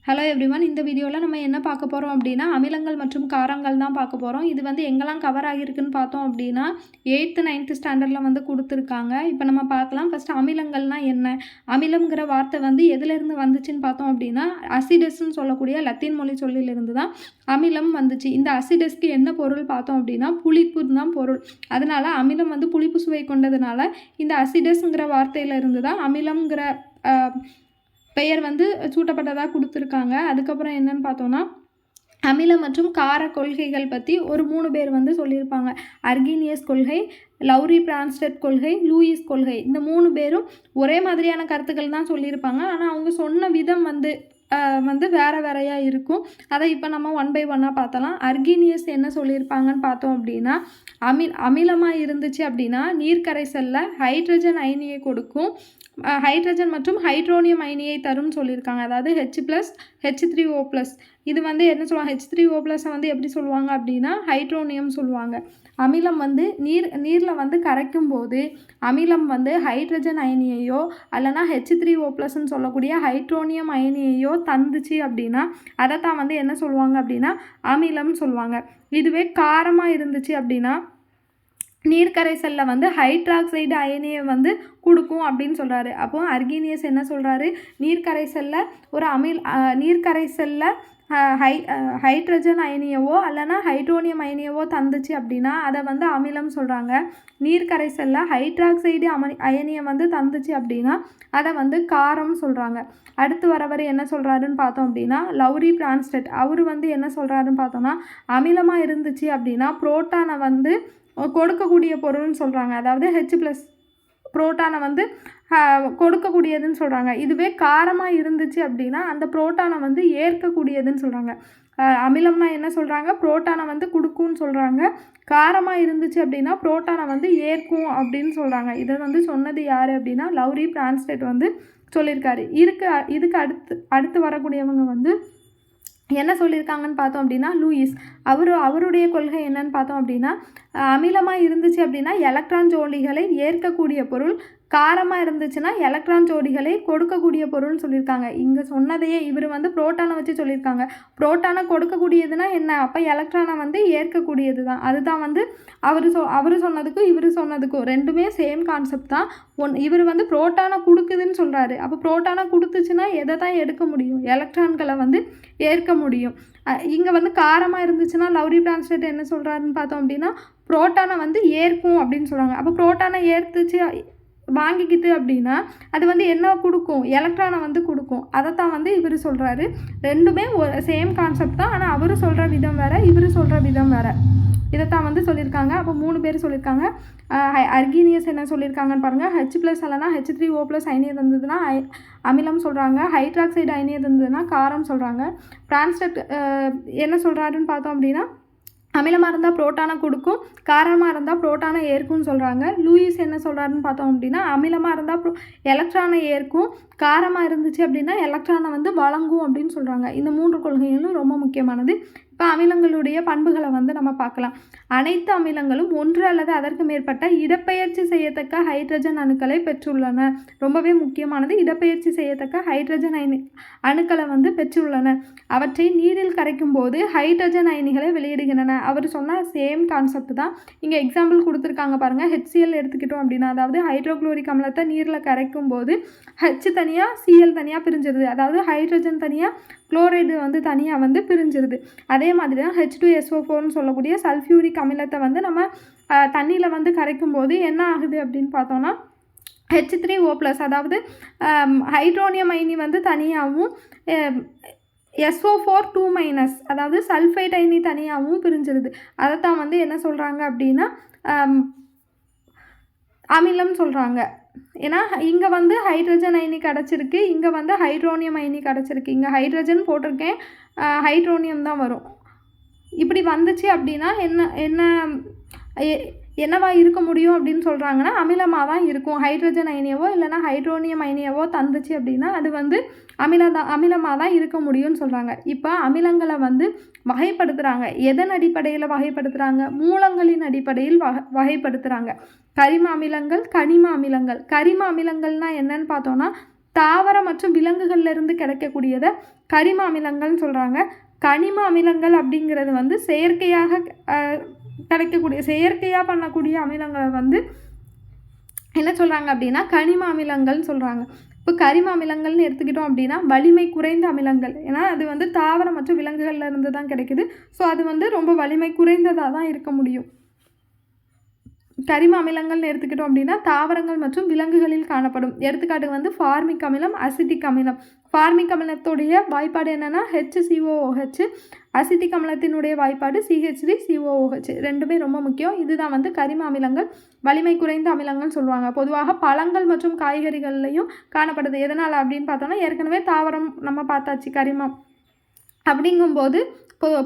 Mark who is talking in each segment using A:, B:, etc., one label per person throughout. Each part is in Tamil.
A: Hello everyone. இந்த வீடியோவில் நம்ம என்ன பார்க்க போகிறோம் அப்படின்னா அமிலங்கள் மற்றும் காரங்கள் தான் பார்க்க போகிறோம். இது வந்து எங்கெல்லாம் கவர் ஆகியிருக்குன்னு பார்த்தோம் அப்படின்னா 8th 9th ஸ்டாண்டர்டில் வந்து கொடுத்துருக்காங்க. இப்போ நம்ம பார்க்கலாம். ஃபஸ்ட்டு அமிலங்கள்னால் என்ன? அமிலம்ங்கிற வார்த்தை வந்து எதுலேருந்து வந்துச்சுன்னு பார்த்தோம் அப்படின்னா அசிடஸ்ன்னு சொல்லக்கூடிய லத்தீன் மொழி சொல்லிலிருந்து தான் அமிலம் வந்துச்சு. இந்த அசிடஸ்க்கு என்ன பொருள் பார்த்தோம் அப்படின்னா புளிப்புன்னு தான் பொருள். அதனால் அமிலம் வந்து புளிப்பு சுவை கொண்டதுனால இந்த அசிடஸ்ங்கிற வார்த்தையிலிருந்து தான் அமிலம்ங்கிற பெயர் வந்து சூட்டப்பட்டதாக கொடுத்துருக்காங்க. அதுக்கப்புறம் என்னன்னு பார்த்தோன்னா அமில மற்றும் கார கொள்கைகள் பற்றி ஒரு 3 பேர் வந்து சொல்லியிருப்பாங்க. அர்கீனியஸ் கொள்கை, லௌரி பிரான்ஸ்டட் கொள்கை, லூயிஸ் கொள்கை. இந்த 3 பேரும் ஒரே மாதிரியான கருத்துக்கள் தான் சொல்லியிருப்பாங்க. ஆனால் அவங்க சொன்ன விதம் வந்து வேறு வேறையாக இருக்கும். அதை இப்போ நம்ம 1 by 1 பார்த்தலாம். அர்கீனியஸ் என்ன சொல்லியிருப்பாங்கன்னு பார்த்தோம் அப்படின்னா அமிலமாக இருந்துச்சு அப்படின்னா நீர்க்கரைசலில் ஹைட்ரஜன் அயனியை கொடுக்கும், ஹைட்ரஜன் மற்றும் ஹைட்ரோனியம் அயனியை தரும்னு சொல்லியிருக்காங்க. அதாவது H+H3O+. இது வந்து என்ன சொல்லுவாங்க, H3O+ வந்து எப்படி சொல்லுவாங்க அப்படின்னா ஹைட்ரோனியம் சொல்லுவாங்க. அமிலம் வந்து நீரில் வந்து கரைக்கும் போது அமிலம் வந்து ஹைட்ரஜன் அயனியையோ அல்லனா H3O+ன்னு சொல்லக்கூடிய ஹைட்ரோனியம் அயனியையோ தந்துச்சு அப்படின்னா அதை தான் வந்து என்ன சொல்லுவாங்க அப்படின்னா அமிலம்னு சொல்லுவாங்க. இதுவே காரமாக இருந்துச்சு அப்படின்னா நீர்க்கரைசலில் வந்து ஹைட்ராக்சைடு அயனியை வந்து கொடுக்கும் அப்படின்னு சொல்கிறாரு. அப்போது அர்கீனியஸ் என்ன சொல்கிறாரு, நீர்க்கரைசலில் ஹைட்ரஜன் அயனியவோ அல்லனா ஹைட்ரோனியம் அயனியவோ தந்துச்சு அப்படின்னா அதை வந்து அமிலம் சொல்கிறாங்க. நீர்க்கரைசலில் ஹைட்ராக்சைடு அயனியை வந்து தந்துச்சு அப்படின்னா அதை வந்து காரம் சொல்கிறாங்க. அடுத்து வரவர் என்ன சொல்கிறாருன்னு பார்த்தோம் அப்படின்னா லௌரி பிரான்ஸ்டட். அவர் வந்து என்ன சொல்கிறாருன்னு பார்த்தோன்னா அமிலமாக இருந்துச்சு அப்படின்னா புரோட்டானை வந்து கொடுக்கக்கூடிய பொருள்னு சொல்கிறாங்க. அதாவது H+ புரோட்டானை வந்து கொடுக்கக்கூடியதுன்னு சொல்கிறாங்க. இதுவே காரமாக இருந்துச்சு அப்படின்னா அந்த புரோட்டானை வந்து ஏற்கக்கூடியதுன்னு சொல்கிறாங்க. அமிலம்னா என்ன சொல்கிறாங்க, புரோட்டானை வந்து கொடுக்கும்னு சொல்கிறாங்க. காரமாக இருந்துச்சு அப்படின்னா புரோட்டானை வந்து ஏற்கும் அப்படின்னு சொல்கிறாங்க. இதை வந்து சொன்னது யார் அப்படின்னா லௌரி பிரான்ஸ்டட் வந்து சொல்லியிருக்காரு. இதுக்கு அடுத்து வரக்கூடியவங்க வந்து என்ன சொல்லியிருக்காங்கன்னு பார்த்தோம் அப்படின்னா லூயிஸ். அவருடைய கொள்கை என்னன்னு பார்த்தோம் அப்படின்னா அமிலமாக இருந்துச்சு அப்படின்னா எலக்ட்ரான் ஜோடிகளை ஏற்கக்கூடிய பொருள், காரமாக இருந்துச்சுன்னா எலக்ட்ரான் ஜோடிகளை கொடுக்கக்கூடிய பொருள்னு சொல்லியிருக்காங்க. இங்கே சொன்னதையே இவர் வந்து புரோட்டானை வச்சு சொல்லியிருக்காங்க. புரோட்டானை கொடுக்கக்கூடியதுன்னா என்ன, அப்போ எலக்ட்ரானை வந்து ஏற்கக்கூடியது தான். அதுதான் வந்து அவர் சொன்னதுக்கும் இவர் சொன்னதுக்கும் ரெண்டுமே சேம் கான்செப்ட் தான். இவர் வந்து புரோட்டானை கொடுக்குதுன்னு சொல்கிறாரு. அப்போ புரோட்டானை கொடுத்துச்சுன்னா எதை தான் எடுக்க முடியும், எலக்ட்ரான்களை வந்து ஏற்க முடியும். இங்கே வந்து காரமாக இருந்துச்சுன்னா லௌரி பிரான்ஸ்டட் என்ன சொல்கிறாருன்னு பார்த்தோம் அப்படின்னா புரோட்டானை வந்து ஏற்கும் அப்படின்னு சொல்கிறாங்க. அப்போ புரோட்டானை ஏற்றுச்சு வாங்கிக்கிட்டு அப்படின்னா அது வந்து என்ன கொடுக்கும், எலக்ட்ரானை வந்து கொடுக்கும். அதைத்தான் வந்து இவர் சொல்கிறாரு. ரெண்டுமே சேம் கான்செப்ட் தான். ஆனால் அவர் சொல்கிற விதம் வேறு, இவர் சொல்கிற விதம் வேறு. இதைத்தான் வந்து சொல்லியிருக்காங்க. அப்போ 3 பேர் சொல்லியிருக்காங்க. அர்கீனியஸ் என்ன சொல்லியிருக்காங்கன்னு பாருங்கள். H+ அல்லனா H3O+ அயனியை தந்ததுன்னா அமிலம் சொல்கிறாங்க. ஹைட்ராக்சைடு அயனியை தந்ததுன்னா காரம் சொல்கிறாங்க. பிரான்ஸ்டட் என்ன சொல்கிறாருன்னு பார்த்தோம் அப்படின்னா அமிலமாக இருந்தால் புரோட்டானை கொடுக்கும், காரமாக இருந்தால் புரோட்டானை ஏற்கும்னு சொல்கிறாங்க. லூயிஸ் என்ன சொல்கிறாருன்னு பார்த்தோம் அப்படின்னா அமிலமாக இருந்தால் எலக்ட்ரானை ஏற்கும், காரமாக இருந்துச்சு அப்படின்னா எலக்ட்ரானை வந்து வழங்கும் அப்படின்னு சொல்கிறாங்க. இந்த 3 கொள்கைகளும் ரொம்ப முக்கியமானது. இப்போ அமிலங்களுடைய பண்புகளை வந்து நம்ம பார்க்கலாம். அனைத்து அமிலங்களும் ஒன்று அல்லது அதற்கு மேற்பட்ட இடப்பெயர்ச்சி செய்யத்தக்க ஹைட்ரஜன் அணுக்களை பெற்றுள்ளன. ரொம்பவே முக்கியமானது. இடப்பெயர்ச்சி செய்யத்தக்க ஹைட்ரஜன் அணுக்களை வந்து பெற்றுள்ளன. அவற்றை நீரில் கரைக்கும் போது ஹைட்ரஜன் அயனிகளை வெளியிடுகின்றன. அவர் சொன்ன சேம் கான்செப்ட் தான் இங்கே எக்ஸாம்பிள் கொடுத்துருக்காங்க பாருங்கள். HCl எடுத்துக்கிட்டோம் அப்படின்னா அதாவது ஹைட்ரோக்ளோரிக் அமிலத்தை நீரில் கரைக்கும் போது H தனியாக Cl தனியாக பிரிஞ்சிருது. அதாவது ஹைட்ரஜன் தனியாக, குளோரைடு வந்து தனியாக வந்து பிரிஞ்சிருது. அதே மாதிரி தான் H2SO4ன்னு சொல்லக்கூடிய சல்ஃபியூரிக் அமிலத்தை வந்து நம்ம தண்ணியில் வந்து கரைக்கும் போது என்ன ஆகுது அப்படின்னு பார்த்தோன்னா H3O+, அதாவது ஹைட்ரோனியம் அயனி வந்து தனியாகவும் SO4 2- அதாவது சல்ஃபைட் அயனி தனியாகவும் பிரிஞ்சிருது. அதைத்தான் வந்து என்ன சொல்கிறாங்க அப்படின்னா அமிலம் சொல்கிறாங்க. ஏன்னா இங்கே வந்து ஹைட்ரஜன் அயனி கிடச்சிருக்கு, இங்கே வந்து ஹைட்ரோனியம் அயனி கிடச்சிருக்கு. இங்கே ஹைட்ரஜன் போட்டிருக்கேன், ஹைட்ரோனியம் தான் வரும். இப்படி வந்துச்சு அப்படின்னா என்னவா இருக்க முடியும் அப்படின்னு சொல்கிறாங்கன்னா அமிலமாக தான் இருக்கும். ஹைட்ரஜன் அயனியவோ இல்லைனா ஹைட்ரோனியம் அயனியவோ தந்துச்சு அப்படின்னா அது வந்து அமிலமாக தான் இருக்க முடியும்னு சொல்கிறாங்க. இப்போ அமிலங்களை வந்து வகைப்படுத்துகிறாங்க. எதன் அடிப்படையில் வகைப்படுத்துகிறாங்க, மூலங்களின் அடிப்படையில் வகைப்படுத்துகிறாங்க. கரிம அமிலங்கள், கனிம அமிலங்கள். கரிம அமிலங்கள்னால் என்னன்னு பார்த்தோன்னா தாவர மற்றும் விலங்குகள்லேருந்து கிடைக்கக்கூடியதை கரிம அமிலங்கள்னு சொல்கிறாங்க. கனிம அமிலங்கள் அப்படிங்கிறது வந்து செயற்கையாக பண்ணக்கூடிய அமிலங்களை வந்து என்ன சொல்கிறாங்க அப்படின்னா கனிம அமிலங்கள்னு சொல்கிறாங்க. இப்போ கரிம அமிலங்கள்னு எடுத்துக்கிட்டோம் அப்படின்னா வலிமை குறைந்த அமிலங்கள், ஏன்னா அது வந்து தாவர மற்றும் விலங்குகள்ல இருந்து தான் கிடைக்குது. ஸோ அது வந்து ரொம்ப வலிமை குறைந்ததாக தான் இருக்க முடியும். கரிம அமிலங்கள்னு எடுத்துக்கிட்டோம் அப்படின்னா தாவரங்கள் மற்றும் விலங்குகளில் காணப்படும். எடுத்துக்காட்டுக்கு வந்து ஃபார்மிக் அமிலம், அசிட்டிக் அமிலம். ஃபார்மிக் அமிலத்துடைய வாய்ப்பாடு என்னென்னா HCOOH, அசிட்டிக் அமிலத்தினுடைய வாய்ப்பாடு CH3COOH. ரெண்டுமே ரொம்ப முக்கியம். இதுதான் வந்து கரிம அமிலங்கள், வலிமை குறைந்த அமிலங்கள்னு சொல்லுவாங்க. பொதுவாக பழங்கள் மற்றும் காய்கறிகள்லையும் காணப்படுது. எதனால் அப்படின்னு பார்த்தோம்னா ஏற்கனவே தாவரம் நம்ம பார்த்தாச்சு கரிமம். அப்படிங்கும்போது இப்போ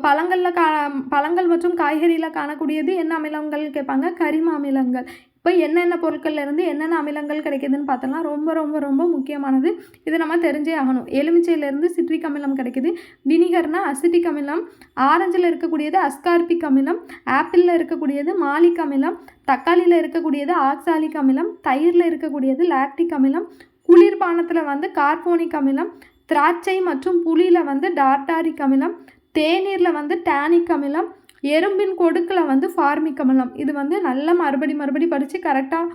A: பழங்கள் மற்றும் காய்கறியில் காணக்கூடியது என்ன அமிலங்கள் கேட்பாங்க, கரிம அமிலங்கள். இப்போ என்னென்ன பொருட்கள்லேருந்து என்னென்ன அமிலங்கள் கிடைக்குதுன்னு பார்த்தோம்னா ரொம்ப ரொம்ப ரொம்ப முக்கியமானது. இது நம்ம தெரிஞ்சே ஆகணும். எலுமிச்சையிலேருந்து சிட்ரிக் அமிலம் கிடைக்குது, வினிகர்னா அசிட்டிக் அமிலம், ஆரஞ்சில் இருக்கக்கூடியது அஸ்கார்பிக் அமிலம், ஆப்பிளில் இருக்கக்கூடியது மாலிக் அமிலம், தக்காளியில் இருக்கக்கூடியது ஆக்சாலிக் அமிலம், தயிரில் இருக்கக்கூடியது லாக்டிக் அமிலம், குளிர்பானத்தில் வந்து கார்போனிக் அமிலம், திராட்சை மற்றும் புளியில் வந்து டார்டாரிக் அமிலம், தேநீரில் வந்து டேனிக் அமிலம், எறும்பின் கொடுக்கில் வந்து ஃபார்மிக் அமிலம். இது வந்து நல்ல மறுபடி படித்து கரெக்டாக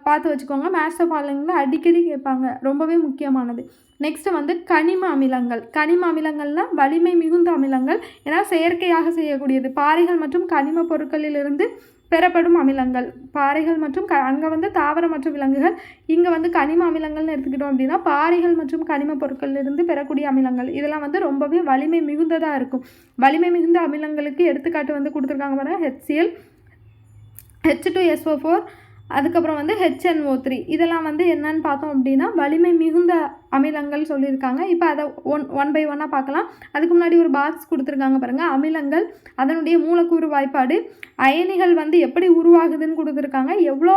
A: பார்த்து வச்சுக்கோங்க. மேத்ஸ் ஃபாலோயிங்கில் அடிக்கடி கேட்பாங்க, ரொம்பவே முக்கியமானது. நெக்ஸ்ட்டு வந்து கனிம அமிலங்கள். கனிம அமிலங்கள்னால் வலிமை மிகுந்த அமிலங்கள், ஏன்னா செயற்கையாக செய்யக்கூடியது. பாறைகள் மற்றும் கனிம பொருட்களிலிருந்து பெறப்படும் அமிலங்கள். பாறைகள் மற்றும் அங்கே வந்து தாவர மற்றும் விலங்குகள், இங்கே வந்து கனிம அமிலங்கள்னு எடுத்துக்கிட்டோம் அப்படின்னா பாறைகள் மற்றும் கனிம பொருட்களிலிருந்து பெறக்கூடிய அமிலங்கள். இதெல்லாம் வந்து ரொம்பவே வலிமை மிகுந்ததாக இருக்கும். வலிமை மிகுந்த அமிலங்களுக்கு எடுத்துக்காட்டு வந்து கொடுத்துருக்காங்க பாருங்கள், HCl, H2SO4, அதுக்கப்புறம் வந்து HNO3. இதெல்லாம் வந்து என்னன்னு பார்த்தோம் அப்படின்னா வலிமை மிகுந்த அமிலங்கள் சொல்லியிருக்காங்க. இப்போ அதை ஒன் பை ஒன்னாக பார்க்கலாம். அதுக்கு முன்னாடி ஒரு பாக்ஸ் கொடுத்துருக்காங்க பாருங்கள், அமிலங்கள், அதனுடைய மூலக்கூறு வாய்ப்பாடு, அயனிகள் வந்து எப்படி உருவாகுதுன்னு கொடுத்துருக்காங்க, எவ்வளோ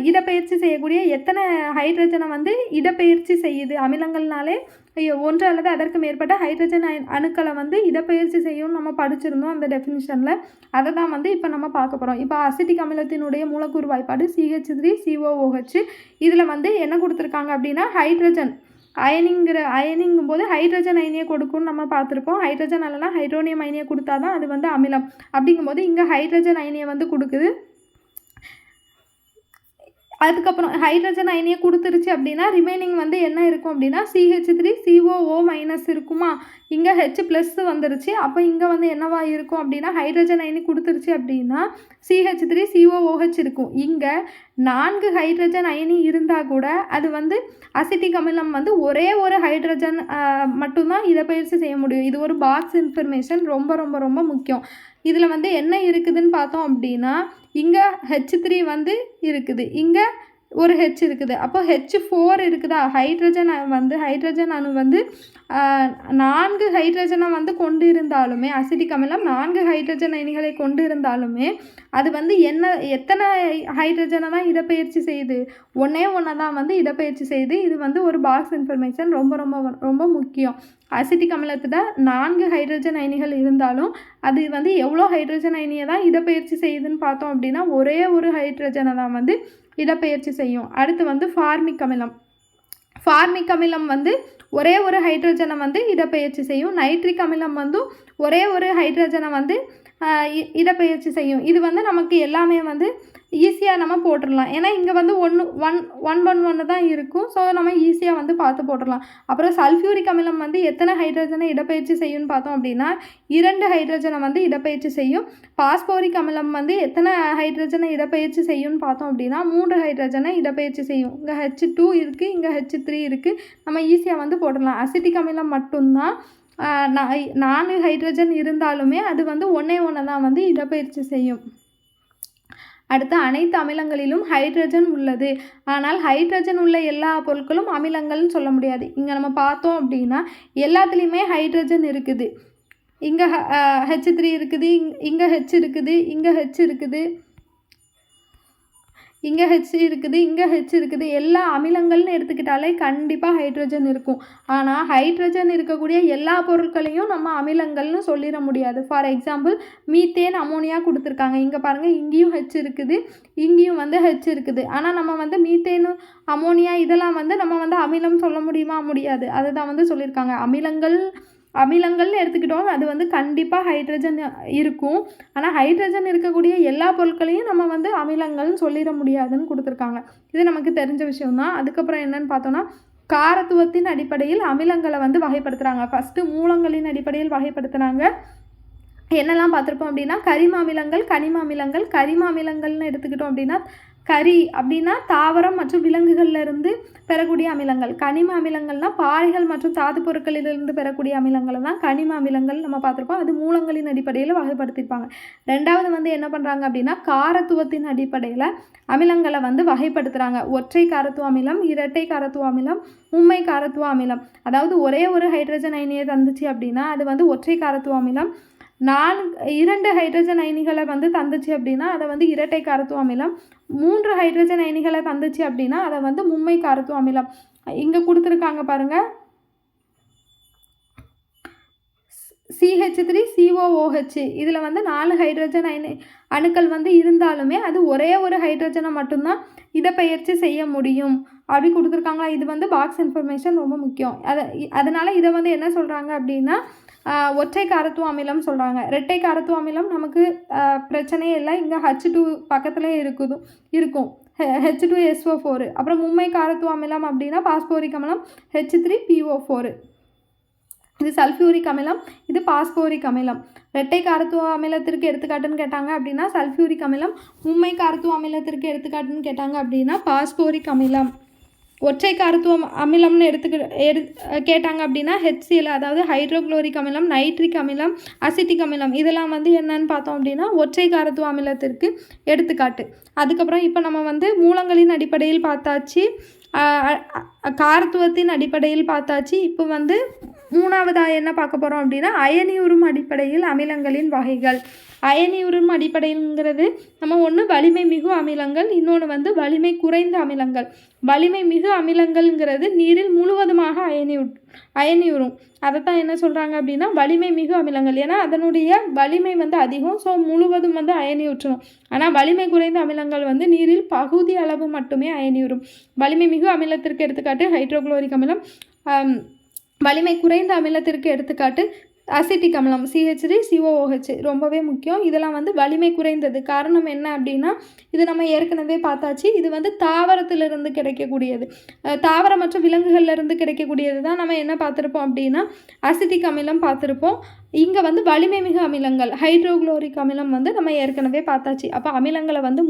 A: இடப்பெயர்ச்சி செய்யக்கூடிய எத்தனை ஹைட்ரஜனை வந்து இடப்பெயர்ச்சி செய்யுது. அமிலங்கள்னாலே ஒன்று அல்லது அதற்கு மேற்பட்ட ஹைட்ரஜன் அணுக்களை வந்து இடப்பெயர்ச்சி செய்யும்னு நம்ம படிச்சிருந்தோம் அந்த டெஃபினிஷனில். அதை தான் வந்து இப்போ நம்ம பார்க்க போகிறோம். இப்போ அசிட்டிக் அமிலத்தினுடைய மூலக்கூறு வாய்ப்பாடு CH3COOH. இதில் வந்து என்ன கொடுத்துருக்காங்க அப்படின்னா ஹைட்ரஜன் அயனிங்கும் போது ஹைட்ரஜன் அயனியை கொடுக்கும்னு நம்ம பார்த்துருப்போம். ஹைட்ரஜன் இல்லைனா ஹைட்ரோனியம் அயனியை கொடுத்தா தான் அது வந்து அமிலம். அப்படிங்கும்போது இங்கே ஹைட்ரஜன் அயனியை வந்து கொடுக்குது. அதுக்கப்புறம் ஹைட்ரஜன் அயனியை கொடுத்துருச்சு அப்படின்னா ரிமைனிங் வந்து என்ன இருக்கும் அப்படின்னா CH3COO- இருக்குமா, இங்கே H+ வந்துருச்சு. அப்போ இங்கே வந்து என்னவா இருக்கும் அப்படின்னா ஹைட்ரஜன் அயனி கொடுத்துருச்சு அப்படின்னா CH3COOH இருக்கும். இங்கே 4 ஹைட்ரஜன் அயனி இருந்தால் கூட அது வந்து அசிட்டிக் அமிலம் வந்து ஒரே ஒரு ஹைட்ரஜன் மட்டும்தான் இடப்பெயர்ச்சி செய்ய முடியும். இது ஒரு பாக்ஸ் இன்ஃபர்மேஷன், ரொம்ப ரொம்ப ரொம்ப முக்கியம். இதில் வந்து என்ன இருக்குதுன்னு பார்த்தோம் அப்படின்னா இங்கே H3 வந்து இருக்குது, இங்கே ஒரு H இருக்குது. அப்போ H4 இருக்குதா, ஹைட்ரஜன் அணு வந்து 4 ஹைட்ரஜனை வந்து கொண்டு இருந்தாலுமே, அசிட்டிக் அமிலம் 4 ஹைட்ரஜன் அயனிகளை கொண்டு இருந்தாலுமே அது வந்து எத்தனை ஹைட்ரஜனை தான் இடப்பெயர்ச்சி செய்யுது, ஒன்றே தான் வந்து இடப்பெயர்ச்சி செய்யுது. இது வந்து ஒரு பாக்ஸ் இன்ஃபர்மேஷன், ரொம்ப ரொம்ப ரொம்ப முக்கியம். அசிட்டிக் அமிலத்தில் 4 ஹைட்ரஜன் அயனிகள் இருந்தாலும் அது வந்து எவ்வளோ ஹைட்ரஜன் அயனியை தான் இடப்பெயர்ச்சி செய்யுதுன்னு பார்த்தோம் அப்படின்னா ஒரே ஒரு ஹைட்ரஜனை தான் வந்து இடப்பெயர்ச்சி செய்யும். அடுத்து வந்து ஃபார்மிக் அமிலம் வந்து ஒரே ஒரு ஹைட்ரஜனை வந்து இடப்பெயர்ச்சி செய்யும். நைட்ரிக் அமிலம் வந்து ஒரே ஒரு ஹைட்ரஜனை வந்து இடப்பெயர்ச்சி செய்யும். இது வந்து நமக்கு எல்லாமே வந்து ஈஸியாக நம்ம போட்டுடலாம், ஏன்னா இங்கே வந்து ஒன்று தான் இருக்கும். ஸோ நம்ம ஈஸியாக வந்து பார்த்து போட்டுடலாம். அப்புறம் சல்ஃபியூரிக் அமிலம் வந்து எத்தனை ஹைட்ரஜனை இடப்பெயர்ச்சி செய்யும்னு பார்த்தோம் அப்படின்னா 2 ஹைட்ரஜனை வந்து இடப்பெயர்ச்சி செய்யும். பாஸ்போரிக் அமிலம் வந்து எத்தனை ஹைட்ரஜனை இடப்பெயர்ச்சி செய்யும்னு பார்த்தோம் அப்படின்னா 3 ஹைட்ரஜனை இடப்பெயர்ச்சி செய்யும். இங்கே H2 இருக்குது, இங்கே H3 இருக்குது. நம்ம ஈஸியாக வந்து போட்டுடலாம். அசிட்டிக் அமிலம் மட்டும்தான் 4 ஹைட்ரஜன் இருந்தாலுமே அது வந்து ஒன்றே தான் வந்து இடப்பெயர்ச்சி செய்யும். அடுத்து அனைத்து அமிலங்களிலும் ஹைட்ரஜன் உள்ளது, ஆனால் ஹைட்ரஜன் உள்ள எல்லா பொருட்களும் அமிலங்கள்னு சொல்ல முடியாது. இங்கே நம்ம பார்த்தோம் அப்படின்னா எல்லாத்துலேயுமே ஹைட்ரஜன் இருக்குது. இங்கே H3 இருக்குது, இங்கே H இருக்குது, இங்கே H இருக்குது, இங்கே ஹெச் இருக்குது, இங்கே ஹெச் இருக்குது. எல்லா அமிலங்கள்னு எடுத்துக்கிட்டாலே கண்டிப்பாக ஹைட்ரஜன் இருக்கும். ஆனால் ஹைட்ரஜன் இருக்கக்கூடிய எல்லா பொருட்களையும் நம்ம அமிலங்கள்னு சொல்லிட முடியாது. ஃபார் எக்ஸாம்பிள் மீத்தேன், அமோனியா கொடுத்துருக்காங்க. இங்கே பாருங்கள், இங்கேயும் ஹெச் இருக்குது, இங்கேயும் வந்து ஹெச் இருக்குது. ஆனால் நம்ம வந்து மீத்தேனு, அமோனியா இதெல்லாம் வந்து நம்ம வந்து அமிலம் சொல்ல முடியுமா? முடியாது. அதுதான் வந்து சொல்லியிருக்காங்க. அமிலங்கள்னு எடுத்துக்கிட்டோம், அது வந்து கண்டிப்பாக ஹைட்ரஜன் இருக்கும். ஆனால் ஹைட்ரஜன் இருக்கக்கூடிய எல்லா பொருட்களையும் நம்ம வந்து அமிலங்கள்னு சொல்லிட முடியாதுன்னு கொடுத்துருக்காங்க. இது நமக்கு தெரிஞ்ச விஷயம்தான். அதுக்கப்புறம் என்னன்னு பார்த்தோன்னா, காரத்துவத்தின் அடிப்படையில் அமிலங்களை வந்து வகைப்படுத்துகிறாங்க. ஃபஸ்ட்டு மூலங்களின் அடிப்படையில் வகைப்படுத்துகிறாங்க. என்னெல்லாம் பார்த்துருப்போம் அப்படின்னா, கரிம அமிலங்கள், கனிம அமிலங்கள். கரிம அமிலங்கள்னு எடுத்துக்கிட்டோம் அப்படின்னா, கரி அப்படின்னா தாவரம் மற்றும் விலங்குகள்லேருந்து பெறக்கூடிய அமிலங்கள். கனிம அமிலங்கள்னால் பாறைகள் மற்றும் தாது பொருட்களிலிருந்து பெறக்கூடிய அமிலங்களை தான் கனிம அமிலங்கள் நம்ம பார்த்துருப்போம். அது மூலங்களின் அடிப்படையில் வகைப்படுத்தியிருப்பாங்க. ரெண்டாவது வந்து என்ன பண்ணுறாங்க அப்படின்னா, காரத்துவத்தின் அடிப்படையில் அமிலங்களை வந்து வகைப்படுத்துகிறாங்க. ஒற்றை காரத்துவ அமிலம், இரட்டை காரத்துவ அமிலம், மும்மை காரத்துவ அமிலம். அதாவது ஒரே ஒரு ஹைட்ரஜன் அயனியை தந்துச்சு அப்படின்னா அது வந்து ஒற்றை காரத்துவ அமிலம். 2 ஹைட்ரஜன் அயனிகளை வந்து தந்துச்சு அப்படின்னா அதை வந்து இரட்டை காரத்துவ அமிலம். 3 ஹைட்ரஜன் அயனிகளை தந்துச்சு அப்படின்னா அதை வந்து மும்மை காரத்துவ அமிலம். இங்கே கொடுத்துருக்காங்க பாருங்கள், CH3COOH. இதில் வந்து 4 ஹைட்ரஜன் அணுக்கள் வந்து இருந்தாலுமே அது ஒரே ஒரு ஹைட்ரஜனை மட்டும்தான் இடப்பெயர்ச்சி செய்ய முடியும் அப்படி கொடுத்துருக்காங்களா. இது வந்து பாக்ஸ் இன்ஃபர்மேஷன் ரொம்ப முக்கியம். அதனால் இதை வந்து என்ன சொல்கிறாங்க அப்படின்னா, ஒற்றை காரத்துவ அமிலம் சொல்கிறாங்க. இரட்டை காரத்துவ அமிலம் நமக்கு பிரச்சனையே இல்லை. இங்கே H2 பக்கத்துலேயே இருக்கும் H2SO4. அப்புறம் மும்மை காரத்துவ அமிலம் அப்படின்னா பாஸ்போரிக் அமிலம் H3PO4. இது சல்ஃபியூரிக் அமிலம், இது பாஸ்போரிக் அமிலம். இரட்டை காரத்துவ அமிலத்திற்கு எடுத்துக்காட்டுன்னு கேட்டாங்க அப்படின்னா சல்ஃபியூரிக் அமிலம். மும்மை காரத்துவ அமிலத்திற்கு எடுத்துக்காட்டுன்னு கேட்டாங்க அப்படின்னா பாஸ்போரிக் அமிலம். ஒற்றை காரத்துவ அமிலம்னு கேட்டாங்க அப்படின்னா HCl, அதாவது ஹைட்ரோக்ளோரிக் அமிலம், நைட்ரிக் அமிலம், அசிட்டிக் அமிலம். இதெல்லாம் வந்து என்னன்னு பார்த்தோம் அப்படின்னா ஒற்றை காரத்துவ அமிலத்திற்கு எடுத்துக்காட்டு. அதுக்கப்புறம் இப்போ நம்ம வந்து மூலங்களின் அடிப்படையில் பார்த்தாச்சு, காரத்துவத்தின் அடிப்படையில் பார்த்தாச்சு. இப்போ வந்து மூணாவதாக என்ன பார்க்க போகிறோம் அப்படின்னா, அயனியுறும் அடிப்படையில் அமிலங்களின் வகைகள். அயனியுறும் அடிப்படைங்கிறது நம்ம ஒன்று வலிமை மிகு அமிலங்கள், இன்னொன்று வந்து வலிமை குறைந்த அமிலங்கள். வலிமை மிகு அமிலங்கள்ங்கிறது நீரில் முழுவதுமாக அயனியுறும். அதைத்தான் என்ன சொல்கிறாங்க அப்படின்னா வலிமை மிகு அமிலங்கள். ஏன்னா அதனுடைய வலிமை வந்து அதிகம், ஸோ முழுவதும் வந்து அயனியுற்றணும். ஆனால் வலிமை குறைந்த அமிலங்கள் வந்து நீரில் பகுதி அளவு மட்டுமே அயனியுறும். வலிமை மிகு அமிலத்திற்கு எடுத்துக்காட்டு ஹைட்ரோக்ளோரிக் அமிலம். வலிமை குறைந்த அமிலத்திற்கு எடுத்துக்காட்டு அசிட்டிக் அமிலம் CH3COOH. ரொம்பவே முக்கியம். இதெல்லாம் வந்து வலிமை குறைந்தது. காரணம் என்ன அப்படின்னா, இது நம்ம ஏற்கனவே பார்த்தாச்சு, இது வந்து தாவரத்திலிருந்து கிடைக்கக்கூடியது. தாவரம் மற்றும் விலங்குகள்லேருந்து கிடைக்கக்கூடியது தான் நம்ம என்ன பார்த்துருப்போம் அப்படின்னா அசிட்டிக் அமிலம் பார்த்துருப்போம். இங்கே வந்து வலிமை மிகு அமிலங்கள் ஹைட்ரோக்ளோரிக் அமிலம் வந்து நம்ம ஏற்கனவே பார்த்தாச்சு. அப்போ அமிலங்களை வந்து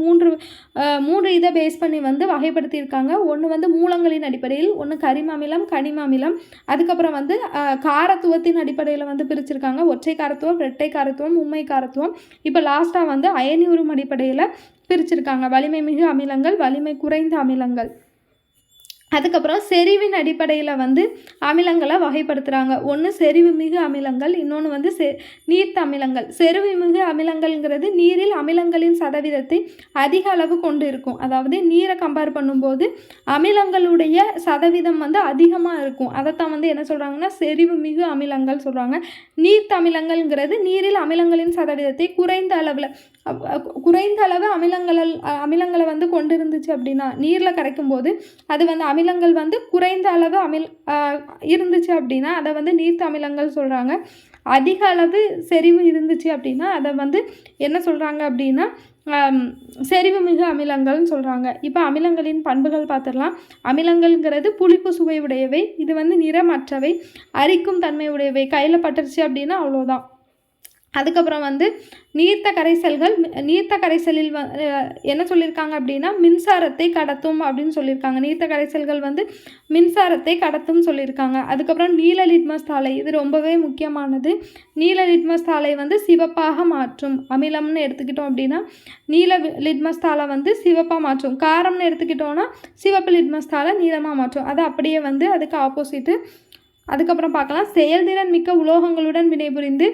A: மூன்று இதை பேஸ் பண்ணி வந்து வகைப்படுத்தியிருக்காங்க. ஒன்று வந்து மூலங்களின் அடிப்படையில், ஒன்று கரிம அமிலம், கனிம அமிலம். அதுக்கப்புறம் வந்து காரத்துவத்தின் அடிப்படையில் வந்து பிரிச்சிருக்காங்க. ஒற்றை காரத்துவம், இரட்டை காரத்துவம், மும்மை காரத்துவம். இப்போ லாஸ்ட்டாக வந்து அயனியுறும் அடிப்படையில் பிரிச்சிருக்காங்க. வலிமை மிகு அமிலங்கள், வலிமை குறைந்த அமிலங்கள். அதுக்கப்புறம் செறிவின் அடிப்படையில் வந்து அமிலங்களை வகைப்படுத்துகிறாங்க. ஒன்று செறிவு மிகு அமிலங்கள், இன்னொன்று வந்து நீர்த்த அமிலங்கள். செறிவு மிகு அமிலங்கள்ங்கிறது நீரில் அமிலங்களின் சதவீதத்தை அதிக அளவு கொண்டு இருக்கும். அதாவது நீரை கம்பேர் பண்ணும்போது அமிலங்களுடைய சதவீதம் வந்து அதிகமாக இருக்கும். அதைத்தான் வந்து என்ன சொல்கிறாங்கன்னா செறிவு மிகு அமிலங்கள் சொல்கிறாங்க. நீர்த்த அமிலங்கள்ங்கிறது நீரில் அமிலங்களின் சதவீதத்தை குறைந்த அளவு அமிலங்களை வந்து கொண்டு இருந்துச்சு அப்படின்னா, நீரில் கரைக்கும் போது அது வந்து அமிலங்கள் வந்து குறைந்த அளவு இருந்துச்சு அப்படின்னா அதை வந்து நீர்த்த அமிலங்கள் சொல்கிறாங்க. அதிக அளவு செறிவு இருந்துச்சு அப்படின்னா அதை வந்து என்ன சொல்கிறாங்க அப்படின்னா செறிவு மிகு அமிலங்கள்னு சொல்கிறாங்க. இப்போ அமிலங்களின் பண்புகள் பார்த்துடலாம். அமிலங்கள்ங்கிறது புளிப்பு சுவை உடையவை, இது வந்து நிறமற்றவை, அரிக்கும் தன்மை உடையவை. கையில் பட்டுருச்சு அப்படின்னா அவ்வளோதான். அதுக்கப்புறம் வந்து நீர்த்த கரைசலில் என்ன சொல்லியிருக்காங்க அப்படின்னா மின்சாரத்தை கடத்தும் அப்படின்னு சொல்லியிருக்காங்க. நீர்த்த கரைசல்கள் வந்து மின்சாரத்தை கடத்தும் சொல்லியிருக்காங்க. அதுக்கப்புறம் நீல லிட்மஸ் தாளை, இது ரொம்பவே முக்கியமானது. நீல லிட்மஸ் தாளை வந்து சிவப்பாக மாற்றும். அமிலம்னு எடுத்துக்கிட்டோம் அப்படின்னா நீல லிட்மஸ் தாளை வந்து சிவப்பாக மாற்றும். காரம்னு எடுத்துக்கிட்டோன்னா சிவப்பு லிட்மஸ் தாளை நீளமாக மாற்றும். அது அப்படியே வந்து அதுக்கு ஆப்போசிட்டு. அதுக்கப்புறம் பார்க்கலாம், செயல்திறன் மிக்க உலோகங்களுடன் வினைபுரிந்து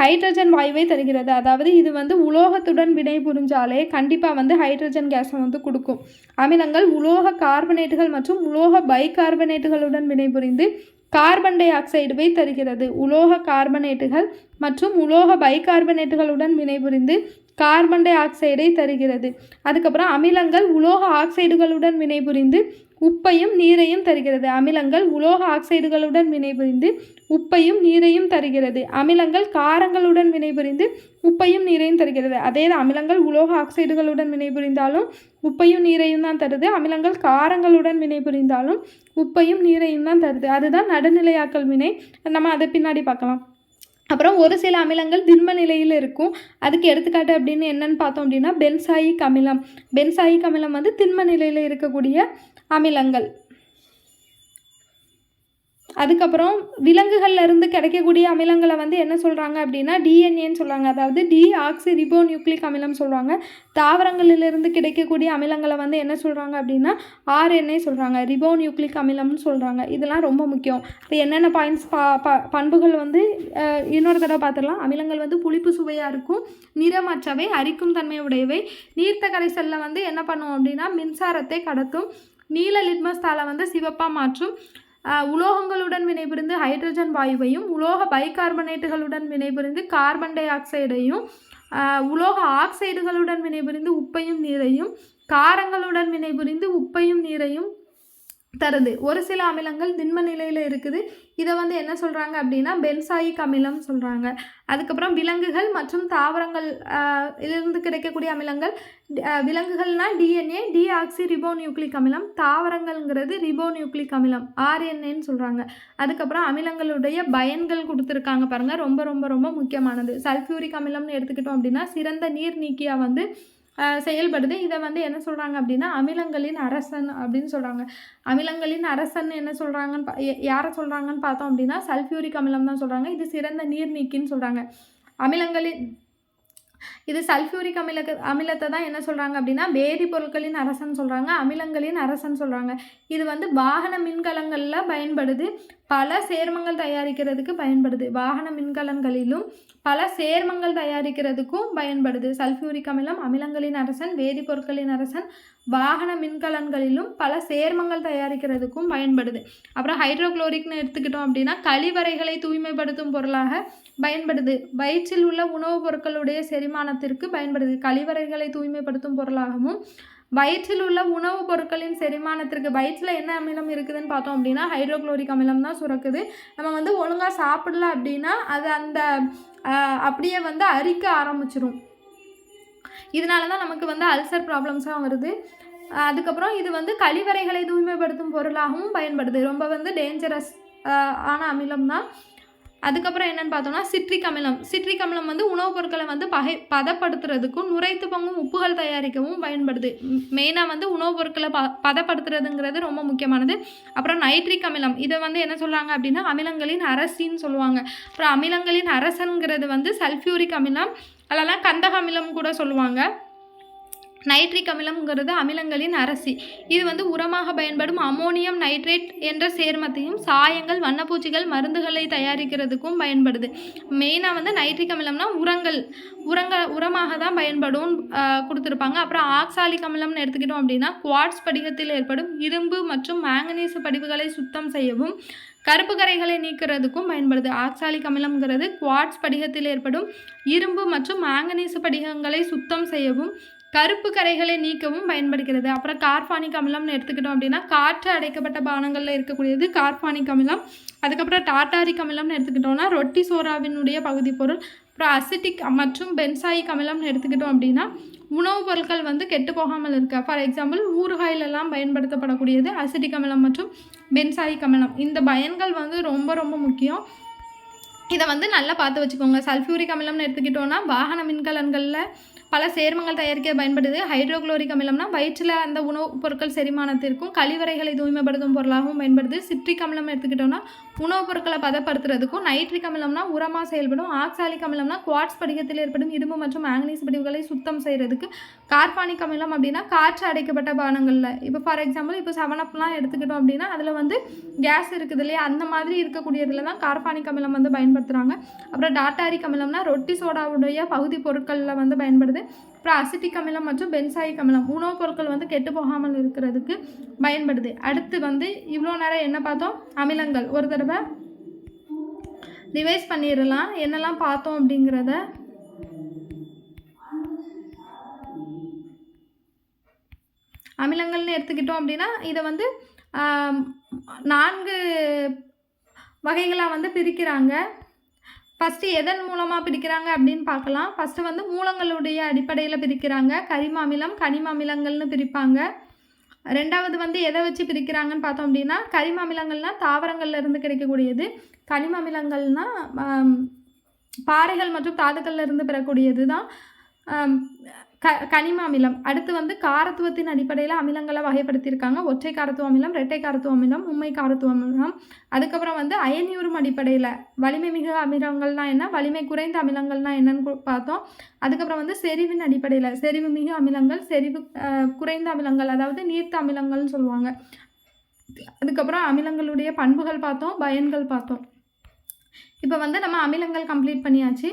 A: ஹைட்ரஜன் வாயுவை தருகிறது. அதாவது இது வந்து உலோகத்துடன் வினை புரிஞ்சாலே கண்டிப்பாக வந்து ஹைட்ரஜன் கேஸை வந்து கொடுக்கும். அமிலங்கள் உலோக கார்பனேட்டுகள் மற்றும் உலோக பைகார்பனேட்டுகளுடன் வினைபுரிந்து கார்பன் டை ஆக்சைடுவை தருகிறது. உலோக கார்பனேட்டுகள் மற்றும் உலோக பைகார்பனேட்டுகளுடன் வினைபுரிந்து கார்பன் டை ஆக்சைடை தருகிறது. அதுக்கப்புறம் அமிலங்கள் உலோக ஆக்சைடுகளுடன் வினைபுரிந்து உப்பையும் நீரையும் தருகிறது. அமிலங்கள் உலோக ஆக்சைடுகளுடன் வினைபுரிந்து உப்பையும் நீரையும் தருகிறது. அமிலங்கள் காரங்களுடன் வினைபுரிந்து உப்பையும் நீரையும் தருகிறது. அதே அமிலங்கள் உலோக ஆக்சைடுகளுடன் வினைபுரிந்தாலும் உப்பையும் நீரையும் தான் தருது. அமிலங்கள் காரங்களுடன் வினைபுரிந்தாலும் உப்பையும் நீரையும் தான் தருது. அதுதான் நடுநிலையாக்கல் வினை. நம்ம அதை பின்னாடி பார்க்கலாம். அப்புறம் ஒரு சில அமிலங்கள் திண்ம நிலையில் இருக்கும். அதுக்கு எடுத்துக்காட்டு அப்படின்னு என்னன்னு பார்த்தோம் அப்படின்னா பென்சாயிக் அமிலம். பென்சாயிக் அமிலம் வந்து திண்ம நிலையில் இருக்கக்கூடிய அமிலங்கள். அதுக்கப்புறம் விலங்குகள்ல இருந்து கிடைக்கக்கூடிய அமிலங்களை வந்து என்ன சொல்கிறாங்க அப்படின்னா டிஎன்ஏன்னு சொல்கிறாங்க. அதாவது டிஆக்சி ரிபோ நியூக்ளிக் அமிலம் சொல்கிறாங்க. தாவரங்களிலிருந்து கிடைக்கக்கூடிய அமிலங்களை வந்து என்ன சொல்கிறாங்க அப்படின்னா ஆர்என்ஏ சொல்கிறாங்க. ரிபோ நியூக்ளிக் அமிலம்னு சொல்கிறாங்க. இதெல்லாம் ரொம்ப முக்கியம். இப்போ என்னென்ன பாயிண்ட்ஸ் பண்புகள் வந்து இன்னொரு தடவை பார்த்துடலாம். அமிலங்கள் வந்து புளிப்பு சுவையாக இருக்கும், நிறமற்றவை, அரிக்கும் தன்மை உடையவை, நீர்த்த கரைசலில் வந்து என்ன பண்ணுவோம் அப்படின்னா மின்சாரத்தை கடத்தும், நீல லிட்மஸ் தாளை வந்து சிவப்பாக மாற்றும், உலோகங்களுடன் வினைபுரிந்து ஹைட்ரஜன் வாயுவையும், உலோக பைகார்பனேட்டுகளுடன் வினைபுரிந்து கார்பன் டை ஆக்சைடையும், உலோக ஆக்சைடுகளுடன் வினைபுரிந்து உப்பையும் நீரையும், காரங்களுடன் வினைபுரிந்து உப்பையும் நீரையும் தருது. ஒரு சில அமிலங்கள் திண்ம நிலையில் இருக்குது. இதை வந்து என்ன சொல்கிறாங்க அப்படின்னா பென்சாயிக் அமிலம் சொல்கிறாங்க. அதுக்கப்புறம் விலங்குகள் மற்றும் தாவரங்கள் இருந்து கிடைக்கக்கூடிய அமிலங்கள். விலங்குகள்னால் டிஎன்ஏ டிஆக்சி ரிபோ நியூக்ளிக் அமிலம், தாவரங்கள்ங்கிறது ரிபோ நியூக்ளிக் அமிலம் ஆர்என்ஏன்னு சொல்கிறாங்க. அதுக்கப்புறம் அமிலங்களுடைய பயன்கள் கொடுத்துருக்காங்க பாருங்கள், ரொம்ப ரொம்ப ரொம்ப முக்கியமானது. சல்ஃபியூரிக் அமிலம்னு எடுத்துக்கிட்டோம் அப்படின்னா சிறந்த நீர் நீக்கியாக வந்து செயல்படுது. இதை வந்து என்ன சொல்கிறாங்க அப்படின்னா அமிலங்களின் அரசன் அப்படின்னு சொல்கிறாங்க. அமிலங்களின் அரசன் என்ன சொல்கிறாங்கன்னு யாரை சொல்கிறாங்கன்னு பார்த்தோம் அப்படின்னா சல்ஃபியூரிக் அமிலம் தான் சொல்கிறாங்க. இது சிறந்த நீர் நீக்கின்னு சொல்கிறாங்க. இது சல்ஃபியூரிக் அமிலத்தை தான் என்ன சொல்கிறாங்க அப்படின்னா வேதிப்பொருட்களின் அரசன் சொல்கிறாங்க, அமிலங்களின் அரசன் சொல்கிறாங்க. இது வந்து வாகன மின்கலங்களில் பயன்படுது, பல சேர்மங்கள் தயாரிக்கிறதுக்கு பயன்படுது. வாகன மின்கலன்களிலும் பல சேர்மங்கள் தயாரிக்கிறதுக்கும் பயன்படுது. சல்ஃபியூரிக் அமிலம் அமிலங்களின் அரசன், வேதிப்பொருட்களின் அரசன், வாகன மின்கலன்களிலும் பல சேர்மங்கள் தயாரிக்கிறதுக்கும் பயன்படுது. அப்புறம் ஹைட்ரோக்ளோரிக்னு எடுத்துக்கிட்டோம் அப்படின்னா கழிவறைகளை தூய்மைப்படுத்தும் பொருளாக பயன்படுது. வயிற்றில் உள்ள உணவுப் பொருட்களுடைய செரிமானத்திற்கு பயன்படுது. கழிவறைகளை தூய்மைப்படுத்தும் பொருளாகவும் வயிற்றில் உள்ள உணவுப் பொருட்களின் செரிமானத்திற்கு. வயிற்றில் என்ன அமிலம் இருக்குதுன்னு பார்த்தோம் அப்படின்னா ஹைட்ரோக்ளோரிக் அமிலம் தான் சுரக்குது. நம்ம வந்து ஒழுங்காக சாப்பிடல அப்படின்னா அது அந்த அப்படியே வந்து அரிக்க ஆரம்பிச்சிடும். இதனால தான் நமக்கு வந்து அல்சர் ப்ராப்ளம்ஸாக வருது. அதுக்கப்புறம் இது வந்து கழிவறைகளை தூய்மைப்படுத்தும் பொருளாகவும் பயன்படுது. ரொம்ப வந்து டேஞ்சரஸ் ஆன அமிலம் தான். அதுக்கப்புறம் என்னென்னு பார்த்தோம்னா சிட்ரிக் அமிலம். சிட்ரிக் அமிலம் வந்து உணவுப் பொருட்களை வந்து பதப்படுத்துறதுக்கும் நுரைத்து பொங்கும் உப்புகள் தயாரிக்கவும் பயன்படுது. மெயினாக வந்து உணவுப் பொருட்களை பதப்படுத்துறதுங்கிறது ரொம்ப முக்கியமானது. அப்புறம் நைட்ரிக் அமிலம், இதை வந்து என்ன சொல்கிறாங்க அப்படின்னா அமிலங்களின் அரசின்னு சொல்லுவாங்க. அப்புறம் அமிலங்களின் அரசன்கிறது வந்து சல்ஃபியூரிக் அமிலம், அதெல்லாம் கந்தக அமிலம் கூட சொல்லுவாங்க. நைட்ரிக் அமிலம்ங்கிறது அமிலங்களின் அரசி. இது வந்து உரமாக பயன்படும் அமோனியம் நைட்ரேட் என்ற சேர்மத்தையும் சாயங்கள், வண்ணப்பூச்சிகள், மருந்துகளை தயாரிக்கிறதுக்கும் பயன்படுது. மெயினாக வந்து நைட்ரிக் அமிலம்னா உரமாக தான் பயன்படும் கொடுத்துருப்பாங்க. அப்புறம் ஆக்சாலிக் அமிலம்னு எடுத்துக்கிட்டோம் அப்படின்னா குவார்ட்ஸ் படிகத்தில் ஏற்படும் இரும்பு மற்றும் மேங்கனீசு படிவுகளை சுத்தம் செய்யவும் கருப்பு கரைகளை நீக்கிறதுக்கும் பயன்படுது. ஆக்சாலிக் அமிலம்ங்கிறது குவார்ட்ஸ் படிகத்தில் ஏற்படும் இரும்பு மற்றும் மேங்கனீசு படிகங்களை சுத்தம் செய்யவும் கருப்பு கரைகளை நீக்கவும் பயன்படுகிறது. அப்புறம் கார்பானிக் அமிலம்னு எடுத்துக்கிட்டோம் அப்படின்னா காற்று அடைக்கப்பட்ட பானங்களில் இருக்கக்கூடியது கார்பானிக் அமிலம். அதுக்கப்புறம் டார்டாரிக் அமிலம்னு எடுத்துக்கிட்டோம்னா ரொட்டி சோறாவினுடைய பகுதி பொருள். அப்புறம் அசிட்டிக் மற்றும் பென்சாயிக் அமிலம்னு எடுத்துக்கிட்டோம் அப்படின்னா உணவுப் பொருட்கள் வந்து கெட்டு போகாமல் இருக்க. ஃபார் எக்ஸாம்பிள் ஊறுகாயிலெல்லாம் பயன்படுத்தப்படக்கூடியது அசிட்டிக் அமிலம் மற்றும் பென்சாயிக் அமிலம். இந்த பயன்கள் வந்து ரொம்ப ரொம்ப முக்கியம். இதை வந்து நல்லா பார்த்து வச்சுக்கோங்க. சல்ஃபியூரிக் அமிலம்னு எடுத்துக்கிட்டோன்னா வாகன மின்கலன்களில் பல சேர்மங்கள் தயாரிக்க பயன்படுது. ஹைட்ரோக்ளோரிக் அமிலம்னா வயிற்றில் அந்த உணவுப் பொருட்கள் செரிமானத்திற்கும் கழிவறைகளை தூய்மைப்படுத்தும் பொருளாகவும் பயன்படுது. சிட்ரிக் அமிலம் எடுத்துக்கிட்டோன்னா உணவுப் பொருட்களை பதப்படுத்துறதுக்கும். நைட்ரிக் அமிலம்னா உரமாக செயல்படும். ஆக்சாலிக் அமிலம்னா குவார்ட்ஸ் படிகத்தில் ஏற்படும் இரும்பு மற்றும் மேங்கனீஸ் படிவுகளை சுத்தம் செய்கிறதுக்கு. கார்பானிக் அமிலம் அப்படின்னா காற்று அடைக்கப்பட்ட பானங்களில், இப்போ ஃபார் எக்ஸாம்பிள் இப்போ 7-Upலாம் எடுத்துக்கிட்டோம் அப்படின்னா அதில் வந்து கேஸ் இருக்குது இல்லையா, அந்த மாதிரி இருக்கக்கூடியதில் தான் கார்பானிக் அமிலம் வந்து பயன்படுத்துகிறாங்க. அப்புறம் டாட்டாரிக் அமிலம்னா ரொட்டி சோடாவுடைய பகுதி பொருட்களில் வந்து பயன்படுது. அப்புறம் அசிட்டிக் அமிலம் மற்றும் பென்சாயிக் அமிலம் உணவுப் பொருட்கள் வந்து கெட்டு போகாமல் இருக்கிறதுக்கு பயன்படுது. அடுத்து வந்து இவ்வளோ நேரம் என்ன பார்த்தோம், அமிலங்கள். ஒரு தடவை ரிவைஸ் பண்ணிடலாம் என்னெல்லாம் பார்த்தோம் அப்படிங்கிறத. அமிலங்கள்னு எடுத்துக்கிட்டோம் அப்படின்னா இதை வந்து 4 வகைகளாக வந்து பிரிக்கிறாங்க. ஃபஸ்ட்டு எதன் மூலமாக பிரிக்கிறாங்க அப்படின்னு பார்க்கலாம். ஃபஸ்ட்டு வந்து மூலங்களுடைய அடிப்படையில் பிரிக்கிறாங்க. கரிம அமிலம், கனிம அமிலங்கள்னு பிரிப்பாங்க. ரெண்டாவது வந்து எதை வச்சு பிரிக்கிறாங்கன்னு பார்த்தோம் அப்படின்னா, கரிம அமிலங்கள்னால் தாவரங்கள்லேருந்து கிடைக்கக்கூடியது. கனிம அமிலங்கள்னால் பாறைகள் மற்றும் தாதுக்கள்லேருந்து பெறக்கூடியது தான் கனிம அமிலம். அடுத்து வந்து காரத்துவத்தின் அடிப்படையில் அமிலங்களை வகைப்படுத்தியிருக்காங்க. ஒற்றை காரத்துவ அமிலம், இரட்டை காரத்துவ அமிலம், மும்மை காரத்துவ அமிலம். அதுக்கப்புறம் வந்து அயனியுறும் அடிப்படையில் வலிமை மிகு அமிலங்கள்னால் என்ன, வலிமை குறைந்த அமிலங்கள்னால் என்னன்னு பார்த்தோம். அதுக்கப்புறம் வந்து செறிவின் அடிப்படையில் செறிவு மிகு அமிலங்கள், செறிவு குறைந்த அமிலங்கள், அதாவது நீர்த்த அமிலங்கள்னு சொல்லுவாங்க. அதுக்கப்புறம் அமிலங்களுடைய பண்புகள் பார்த்தோம், பயன்கள் பார்த்தோம். இப்போ வந்து நம்ம அமிலங்கள் கம்ப்ளீட் பண்ணியாச்சு.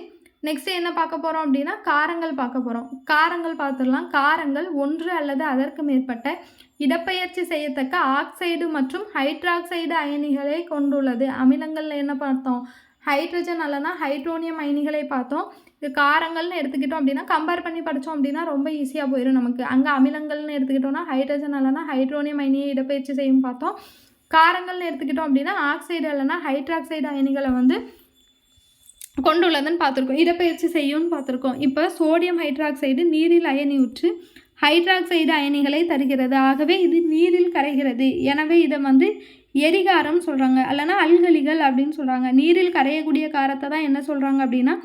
A: நெக்ஸ்ட்டு என்ன பார்க்க போகிறோம் அப்படின்னா காரங்கள் பார்க்க போகிறோம். காரங்கள் பார்த்துடலாம். காரங்கள் ஒன்று அல்லது அதற்கு மேற்பட்ட இடப்பெயர்ச்சி செய்யத்தக்க ஆக்சைடு மற்றும் ஹைட்ராக்சைடு அயனிகளை கொண்டுள்ளது. அமிலங்களில் என்ன பார்த்தோம், ஹைட்ரஜன் அல்லனா ஹைட்ரோனியம் அயனிகளை பார்த்தோம். இது காரங்கள்னு எடுத்துக்கிட்டோம் அப்படின்னா கம்பேர் பண்ணி படித்தோம் அப்படின்னா ரொம்ப ஈஸியாக போயிடும் நமக்கு. அங்கே அமிலங்கள்னு எடுத்துக்கிட்டோம்னா ஹைட்ரஜன் அல்லனா ஹைட்ரோனியம் அயனியை இடப்பெயர்ச்சி செய்யும் பார்த்தோம். காரங்கள்னு எடுத்துக்கிட்டோம் அப்படின்னா ஆக்சைடு அல்லனா ஹைட்ராக்சைடு அயனிகளை வந்து கொண்டுள்ளதுன்னு பார்த்துருக்கோம், இடப்பெயர்ச்சி செய்யும்னு பார்த்துருக்கோம். இப்போ சோடியம் ஹைட்ராக்சைடு நீரில் அயனியுற்று ஹைட்ராக்சைடு அயனிகளை தருகிறது. ஆகவே இது நீரில் கரைகிறது. எனவே இதை வந்து எரிகாரம் சொல்கிறாங்க, அல்லனா அல்கலிகள் அப்படின்னு சொல்கிறாங்க. நீரில் கரையக்கூடிய காரத்தை தான் என்ன சொல்கிறாங்க அப்படின்னா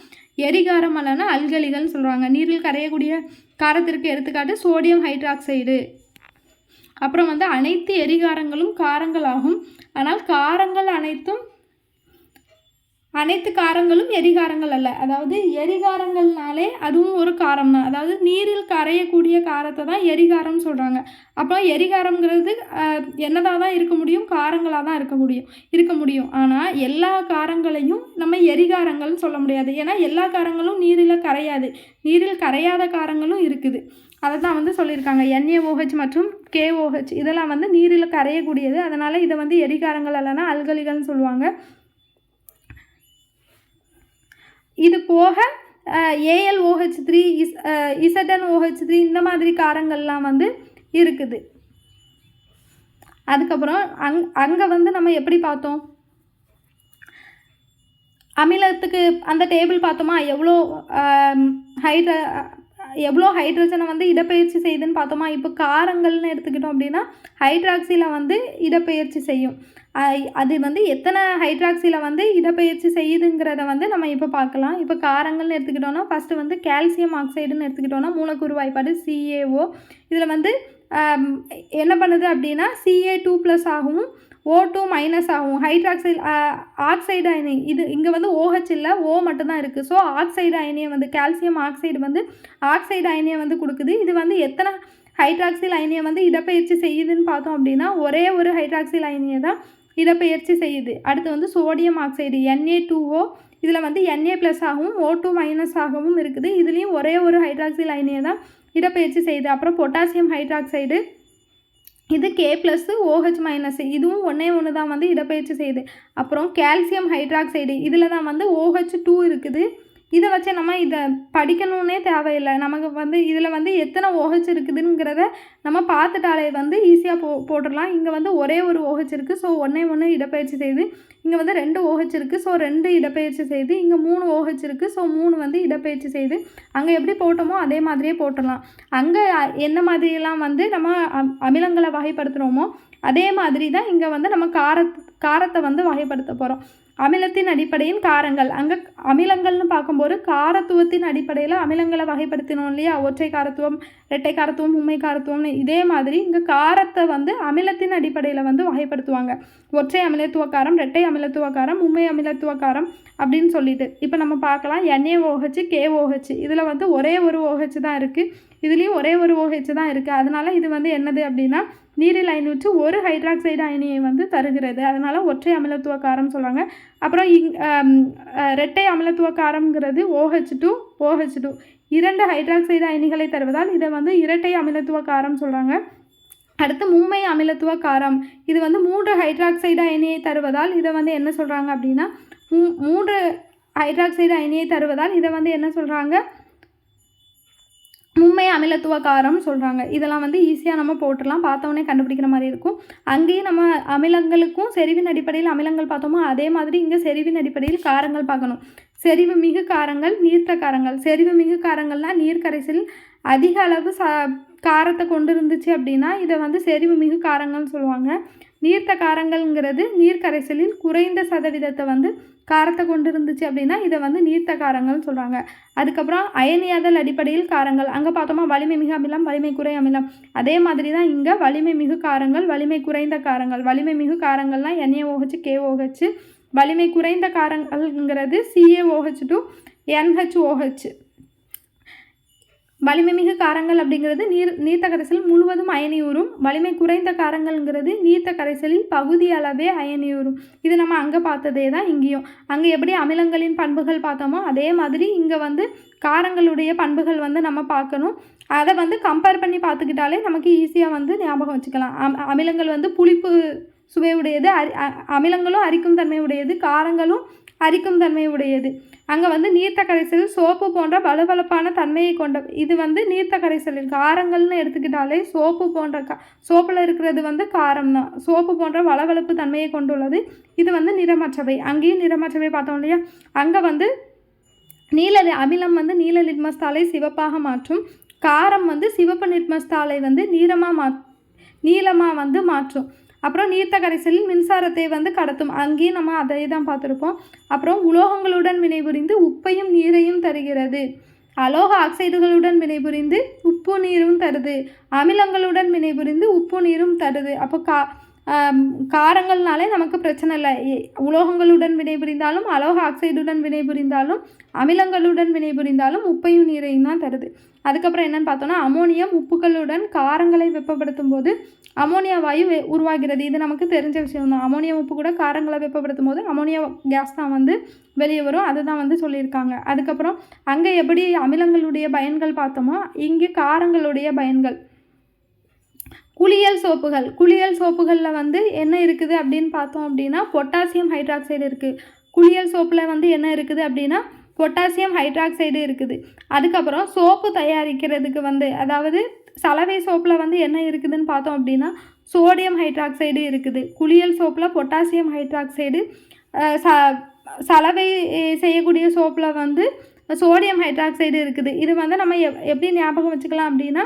A: எரிகாரம் அல்லனா அல்கலிகள் சொல்கிறாங்க. நீரில் கரையக்கூடிய காரத்திற்கு எடுத்துக்காட்டு சோடியம் ஹைட்ராக்சைடு. அப்புறம் வந்து அனைத்து எரிகாரங்களும் காரங்களாகும். ஆனால் காரங்கள் அனைத்து காரங்களும் எரிகாரங்கள் அல்ல. அதாவது எரிகாரங்கள்னாலே அதுவும் ஒரு காரம் தான். அதாவது நீரில் கரையக்கூடிய காரத்தை தான் எரிகாரம் சொல்கிறாங்க. அப்போ எரிகாரங்கிறது என்னதாக தான் இருக்க முடியும், காரங்களாக தான் இருக்க முடியும். ஆனால் எல்லா காரங்களையும் நம்ம எரிகாரங்கள்னு சொல்ல முடியாது. ஏன்னா எல்லா காரங்களும் நீரில் கரையாது. நீரில் கரையாத காரங்களும் இருக்குது. அதை தான் வந்து சொல்லியிருக்காங்க. NaOH மற்றும் KOH இதெல்லாம் வந்து நீரில் கரையக்கூடியது. அதனால் இதை வந்து எரிகாரங்கள் அல்லனா அல்கலிகள்னு சொல்லுவாங்க. இது போக AlOH3, ZnOH3 இந்த மாதிரி காரங்கள்லாம் வந்து இருக்குது. அதுக்கப்புறம் அங்கே வந்து நம்ம எப்படி பார்த்தோம், அமிலத்துக்கு அந்த டேபிள் பார்த்தோமா, எவ்வளோ ஹைட்ரஜனை வந்து இடப்பெயர்ச்சி செய்யுதுன்னு பார்த்தோமா. இப்போ காரங்கள்னு எடுத்துக்கிட்டோம் அப்படின்னா ஹைட்ராக்சியில் வந்து இடப்பெயர்ச்சி செய்யும். அது வந்து எத்தனை ஹைட்ராக்சியில் வந்து இடப்பெயர்ச்சி செய்யுதுங்கிறத வந்து நம்ம இப்போ பார்க்கலாம். இப்போ காரங்கள்னு எடுத்துக்கிட்டோன்னா ஃபஸ்ட்டு வந்து கால்சியம் ஆக்சைடுன்னு எடுத்துக்கிட்டோன்னா மூலக்கூறு வாய்ப்பாடு CaO. இதில் வந்து என்ன பண்ணுது அப்படின்னா Ca2+ ஆகவும் O2- ஆகும். ஹைட்ராக்சைடு ஆக்சைடு அயனி இது இங்கே வந்து OH இல்லை, O மட்டும்தான் இருக்குது. ஸோ ஆக்சைடு அயனியை வந்து கால்சியம் ஆக்சைடு வந்து ஆக்சைடு அயனியை வந்து கொடுக்குது. இது வந்து எத்தனை ஹைட்ராக்சில் அயனியை வந்து இடப்பெயர்ச்சி செய்யுதுன்னு பார்த்தோம் அப்படின்னா ஒரே ஒரு ஹைட்ராக்சில் அயனியை தான் இடப்பெயர்ச்சி செய்யுது. அடுத்து வந்து சோடியம் ஆக்சைடு Na2O. இதில் வந்து Na+ ஆகவும் O2- ஆகவும் இருக்குது. இதுலேயும் ஒரே ஒரு ஹைட்ராக்சில் அயனியை தான் இடப்பெயர்ச்சி செய்யுது. அப்புறம் பொட்டாசியம் ஹைட்ராக்சைடு, இது K+OH-, இதுவும் ஒன்று தான் வந்து இடப்பெயர்ச்சி செய்யுது. அப்புறம் கால்சியம் ஹைட்ராக்சைடு, இதில் தான் வந்து OH2 இருக்குது. இதை வச்சு நம்ம இதை படிக்கணுன்னே தேவையில்லை. நமக்கு வந்து இதில் வந்து எத்தனை OH இருக்குதுங்கிறத நம்ம பார்த்துட்டாலே வந்து ஈஸியாக போட்டுடலாம். இங்கே வந்து ஒரே ஒரு OH இருக்குது, ஸோ ஒன்று இடப்பெயர்ச்சி செய்யுது. இங்கே வந்து 2 OH இருக்குது, ஸோ 2 இடப்பெயர்ச்சி செய்யுது. இங்கே 3 OH இருக்குது, ஸோ 3 வந்து இடப்பெயர்ச்சி செய்யுது. அங்கே எப்படி போட்டோமோ அதே மாதிரியே போட்டுடலாம். அங்கே என்ன மாதிரியெல்லாம் வந்து நம்ம அமிலங்களை வகைப்படுத்துகிறோமோ அதே மாதிரி தான் இங்கே வந்து நம்ம காரத்தை வந்து வகைப்படுத்த போகிறோம். அமிலத்தின் அடிப்படையில் காரங்கள். அங்கே அமிலங்கள்னு பார்க்கும்போது காரத்துவத்தின் அடிப்படையில் அமிலங்களை வகைப்படுத்தினோம் இல்லையா, ஒற்றை காரத்துவம், இரட்டை காரத்துவம், உண்மை காரத்துவம்னு. இதே மாதிரி இங்கே காரத்தை வந்து அமிலத்தின் அடிப்படையில் வந்து வகைப்படுத்துவாங்க. ஒற்றை அமிலத்துவ காரம், இரட்டை அமிலத்துவ காரம், உண்மை அமிலத்துவ காரம் அப்படின்னு சொல்லிட்டு. இப்போ நம்ம பார்க்கலாம் NaOH, KOH. இதில் வந்து ஒரே ஒரு OH தான் இருக்குது, இதுலேயும் ஒரே ஒரு OH தான் இருக்குது. அதனால் இது வந்து என்னது அப்படின்னா நீரில் அயனியுற்று ஒரு ஹைட்ராக்சைடு அயனியை வந்து தருகிறது. அதனால் ஒற்றை அமிலத்துவ காரம் சொல்கிறாங்க. அப்புறம் இரட்டை அமிலத்துவ காரம்ங்கிறது OH2 2 ஹைட்ராக்சைடு அயனிகளை தருவதால் இதை வந்து இரட்டை அமிலத்துவ காரம் சொல்கிறாங்க. அடுத்து மும்மை அமிலத்துவ காரம். இது வந்து 3 ஹைட்ராக்சைடு அயனியை தருவதால் இதை வந்து என்ன சொல்கிறாங்க அப்படின்னா 3 ஹைட்ராக்சைடு அயனியை தருவதால் இதை வந்து என்ன சொல்கிறாங்க, மும்மை அமிலத்துவ காரம் சொல்கிறாங்க. இதெல்லாம் வந்து ஈஸியாக நம்ம போட்டுடலாம், பார்த்தோன்னே கண்டுபிடிக்கிற மாதிரி இருக்கும். அங்கேயும் நம்ம அமிலங்களுக்கும் செறிவின் அடிப்படையில் அமிலங்கள் பார்த்தோமோ அதே மாதிரி இங்கே செறிவின் அடிப்படையில் காரங்கள் பார்க்கணும். செறிவு மிகு காரங்கள், நீர்த்த காரங்கள். செறிவு மிகு காரங்கள்னால் நீர்க்கரைசல் அதிக அளவு காரத்தை கொண்டு இருந்துச்சு அப்படின்னா இதை வந்து செறிவு மிகு காரங்கள்னு சொல்லுவாங்க. நீர்த்த காரங்கள்ங்கிறது நீர்க்கரைசலில் குறைந்த சதவீதத்தை வந்து காரத்தை கொண்டு இருந்துச்சு அப்படின்னா இதை வந்து நீர்த்த காரங்கள்னு சொல்கிறாங்க. அதுக்கப்புறம் அயனியாதல் அடிப்படையில் காரங்கள். அங்கே பார்த்தோமா வலிமை மிகு அமிலம், வலிமை குறை அமிலம். அதே மாதிரி தான் இங்கே வலிமை மிகு காரங்கள், வலிமை குறைந்த காரங்கள். வலிமை மிகு காரங்கள்னால் NaOH, KOH. வலிமை குறைந்த காரங்கள்ங்கிறது CaOH2, NHOH. வலிமை மிகு காரங்கள் அப்படிங்கிறது நீர்த்த கரைசல் முழுவதும் அயனியுறும். வலிமை குறைந்த காரங்கள்ங்கிறது நீர்த்த கரைசலில் பகுதி அளவே அயனியுறும். இது நம்ம அங்கே பார்த்ததே தான் இங்கேயும். அங்கே எப்படி அமிலங்களின் பண்புகள் பார்த்தோமோ அதே மாதிரி இங்கே வந்து காரங்களுடைய பண்புகள் வந்து நம்ம பார்க்கணும். அதை வந்து கம்பேர் பண்ணி பார்த்துக்கிட்டாலே நமக்கு ஈஸியாக வந்து ஞாபகம் வச்சுக்கலாம். அமிலங்கள் வந்து புளிப்பு சுவை உடையது, அமிலங்களும் அரிக்கும் தன்மை உடையது, காரங்களும் அரிக்கும் தன்மை உடையது. அங்கே வந்து நீர்த்த கரைசல் சோப்பு போன்ற வலுவழுப்பான தன்மையை கொண்ட இது வந்து நீர்த்த கரைசலில். காரங்கள்னு எடுத்துக்கிட்டாலே சோப்பு போன்ற சோப்பில் இருக்கிறது வந்து காரம் தான். சோப்பு போன்ற வளவழுப்பு தன்மையை கொண்டுள்ளது. இது வந்து நிறமற்றவை. அங்கேயும் நிறமற்றவை பார்த்தோம் இல்லையா. அங்கே வந்து அமிலம் வந்து நீல லிட்மஸ் தாளை சிவப்பாக மாற்றும். காரம் வந்து சிவப்பு லிட்மஸ் தாளை வந்து நீலமாக வந்து மாற்றும். அப்புறம் நீர்த்த கரைசலில் மின்சாரத்தை வந்து கடத்தும். அங்கேயும் நம்ம அதை தான் பார்த்துருப்போம். அப்புறம் உலோகங்களுடன் வினைபுரிந்து உப்பையும் நீரையும் தருகிறது. அலோக ஆக்சைடுகளுடன் வினைபுரிந்து உப்பு நீரும் தருது. அமிலங்களுடன் வினைபுரிந்து உப்பு நீரும் தருது. அப்போ காரங்கள்னாலே நமக்கு பிரச்சனை இல்லை. உலோகங்களுடன் வினைபுரிந்தாலும், அலோக ஆக்சைடுடன் வினைபுரிந்தாலும், அமிலங்களுடன் வினைபுரிந்தாலும் உப்பையும் நீரையும் தான் தருது. அதுக்கப்புறம் என்னென்னு பார்த்தோன்னா அமோனியம் உப்புகளுடன் காரங்களை வெப்பப்படுத்தும் போது அமோனியா வாயு உருவாகிறது. இது நமக்கு தெரிஞ்ச விஷயம் தான். அமோனியா உப்பு கூட காரங்களை வெப்பப்படுத்தும் போது அமோனியா கேஸ் தான் வந்து வெளியே வரும். அதுதான் வந்து சொல்லியிருக்காங்க. அதுக்கப்புறம் அங்கே எப்படி அமிலங்களுடைய பயன்கள் பார்த்தோமோ இங்கே காரங்களுடைய பயன்கள். குளியல் சோப்புகளில் வந்து என்ன இருக்குது அப்படின்னு பார்த்தோம் அப்படின்னா பொட்டாசியம் ஹைட்ராக்சைடு இருக்குது. குளியல் சோப்பில் வந்து என்ன இருக்குது அப்படின்னா பொட்டாசியம் ஹைட்ராக்சைடு இருக்குது. அதுக்கப்புறம் சோப்பு தயாரிக்கிறதுக்கு வந்து அதாவது சலவை சோப்பில் வந்து என்ன இருக்குதுன்னு பார்த்தோம் அப்படின்னா சோடியம் ஹைட்ராக்சைடு இருக்குது. குளியல் சோப்பில் பொட்டாசியம் ஹைட்ராக்சைடு, சலவை செய்யக்கூடிய சோப்பில் வந்து சோடியம் ஹைட்ராக்சைடு இருக்குது. இது வந்து நம்ம எப்படி ஞாபகம் வச்சுக்கலாம் அப்படின்னா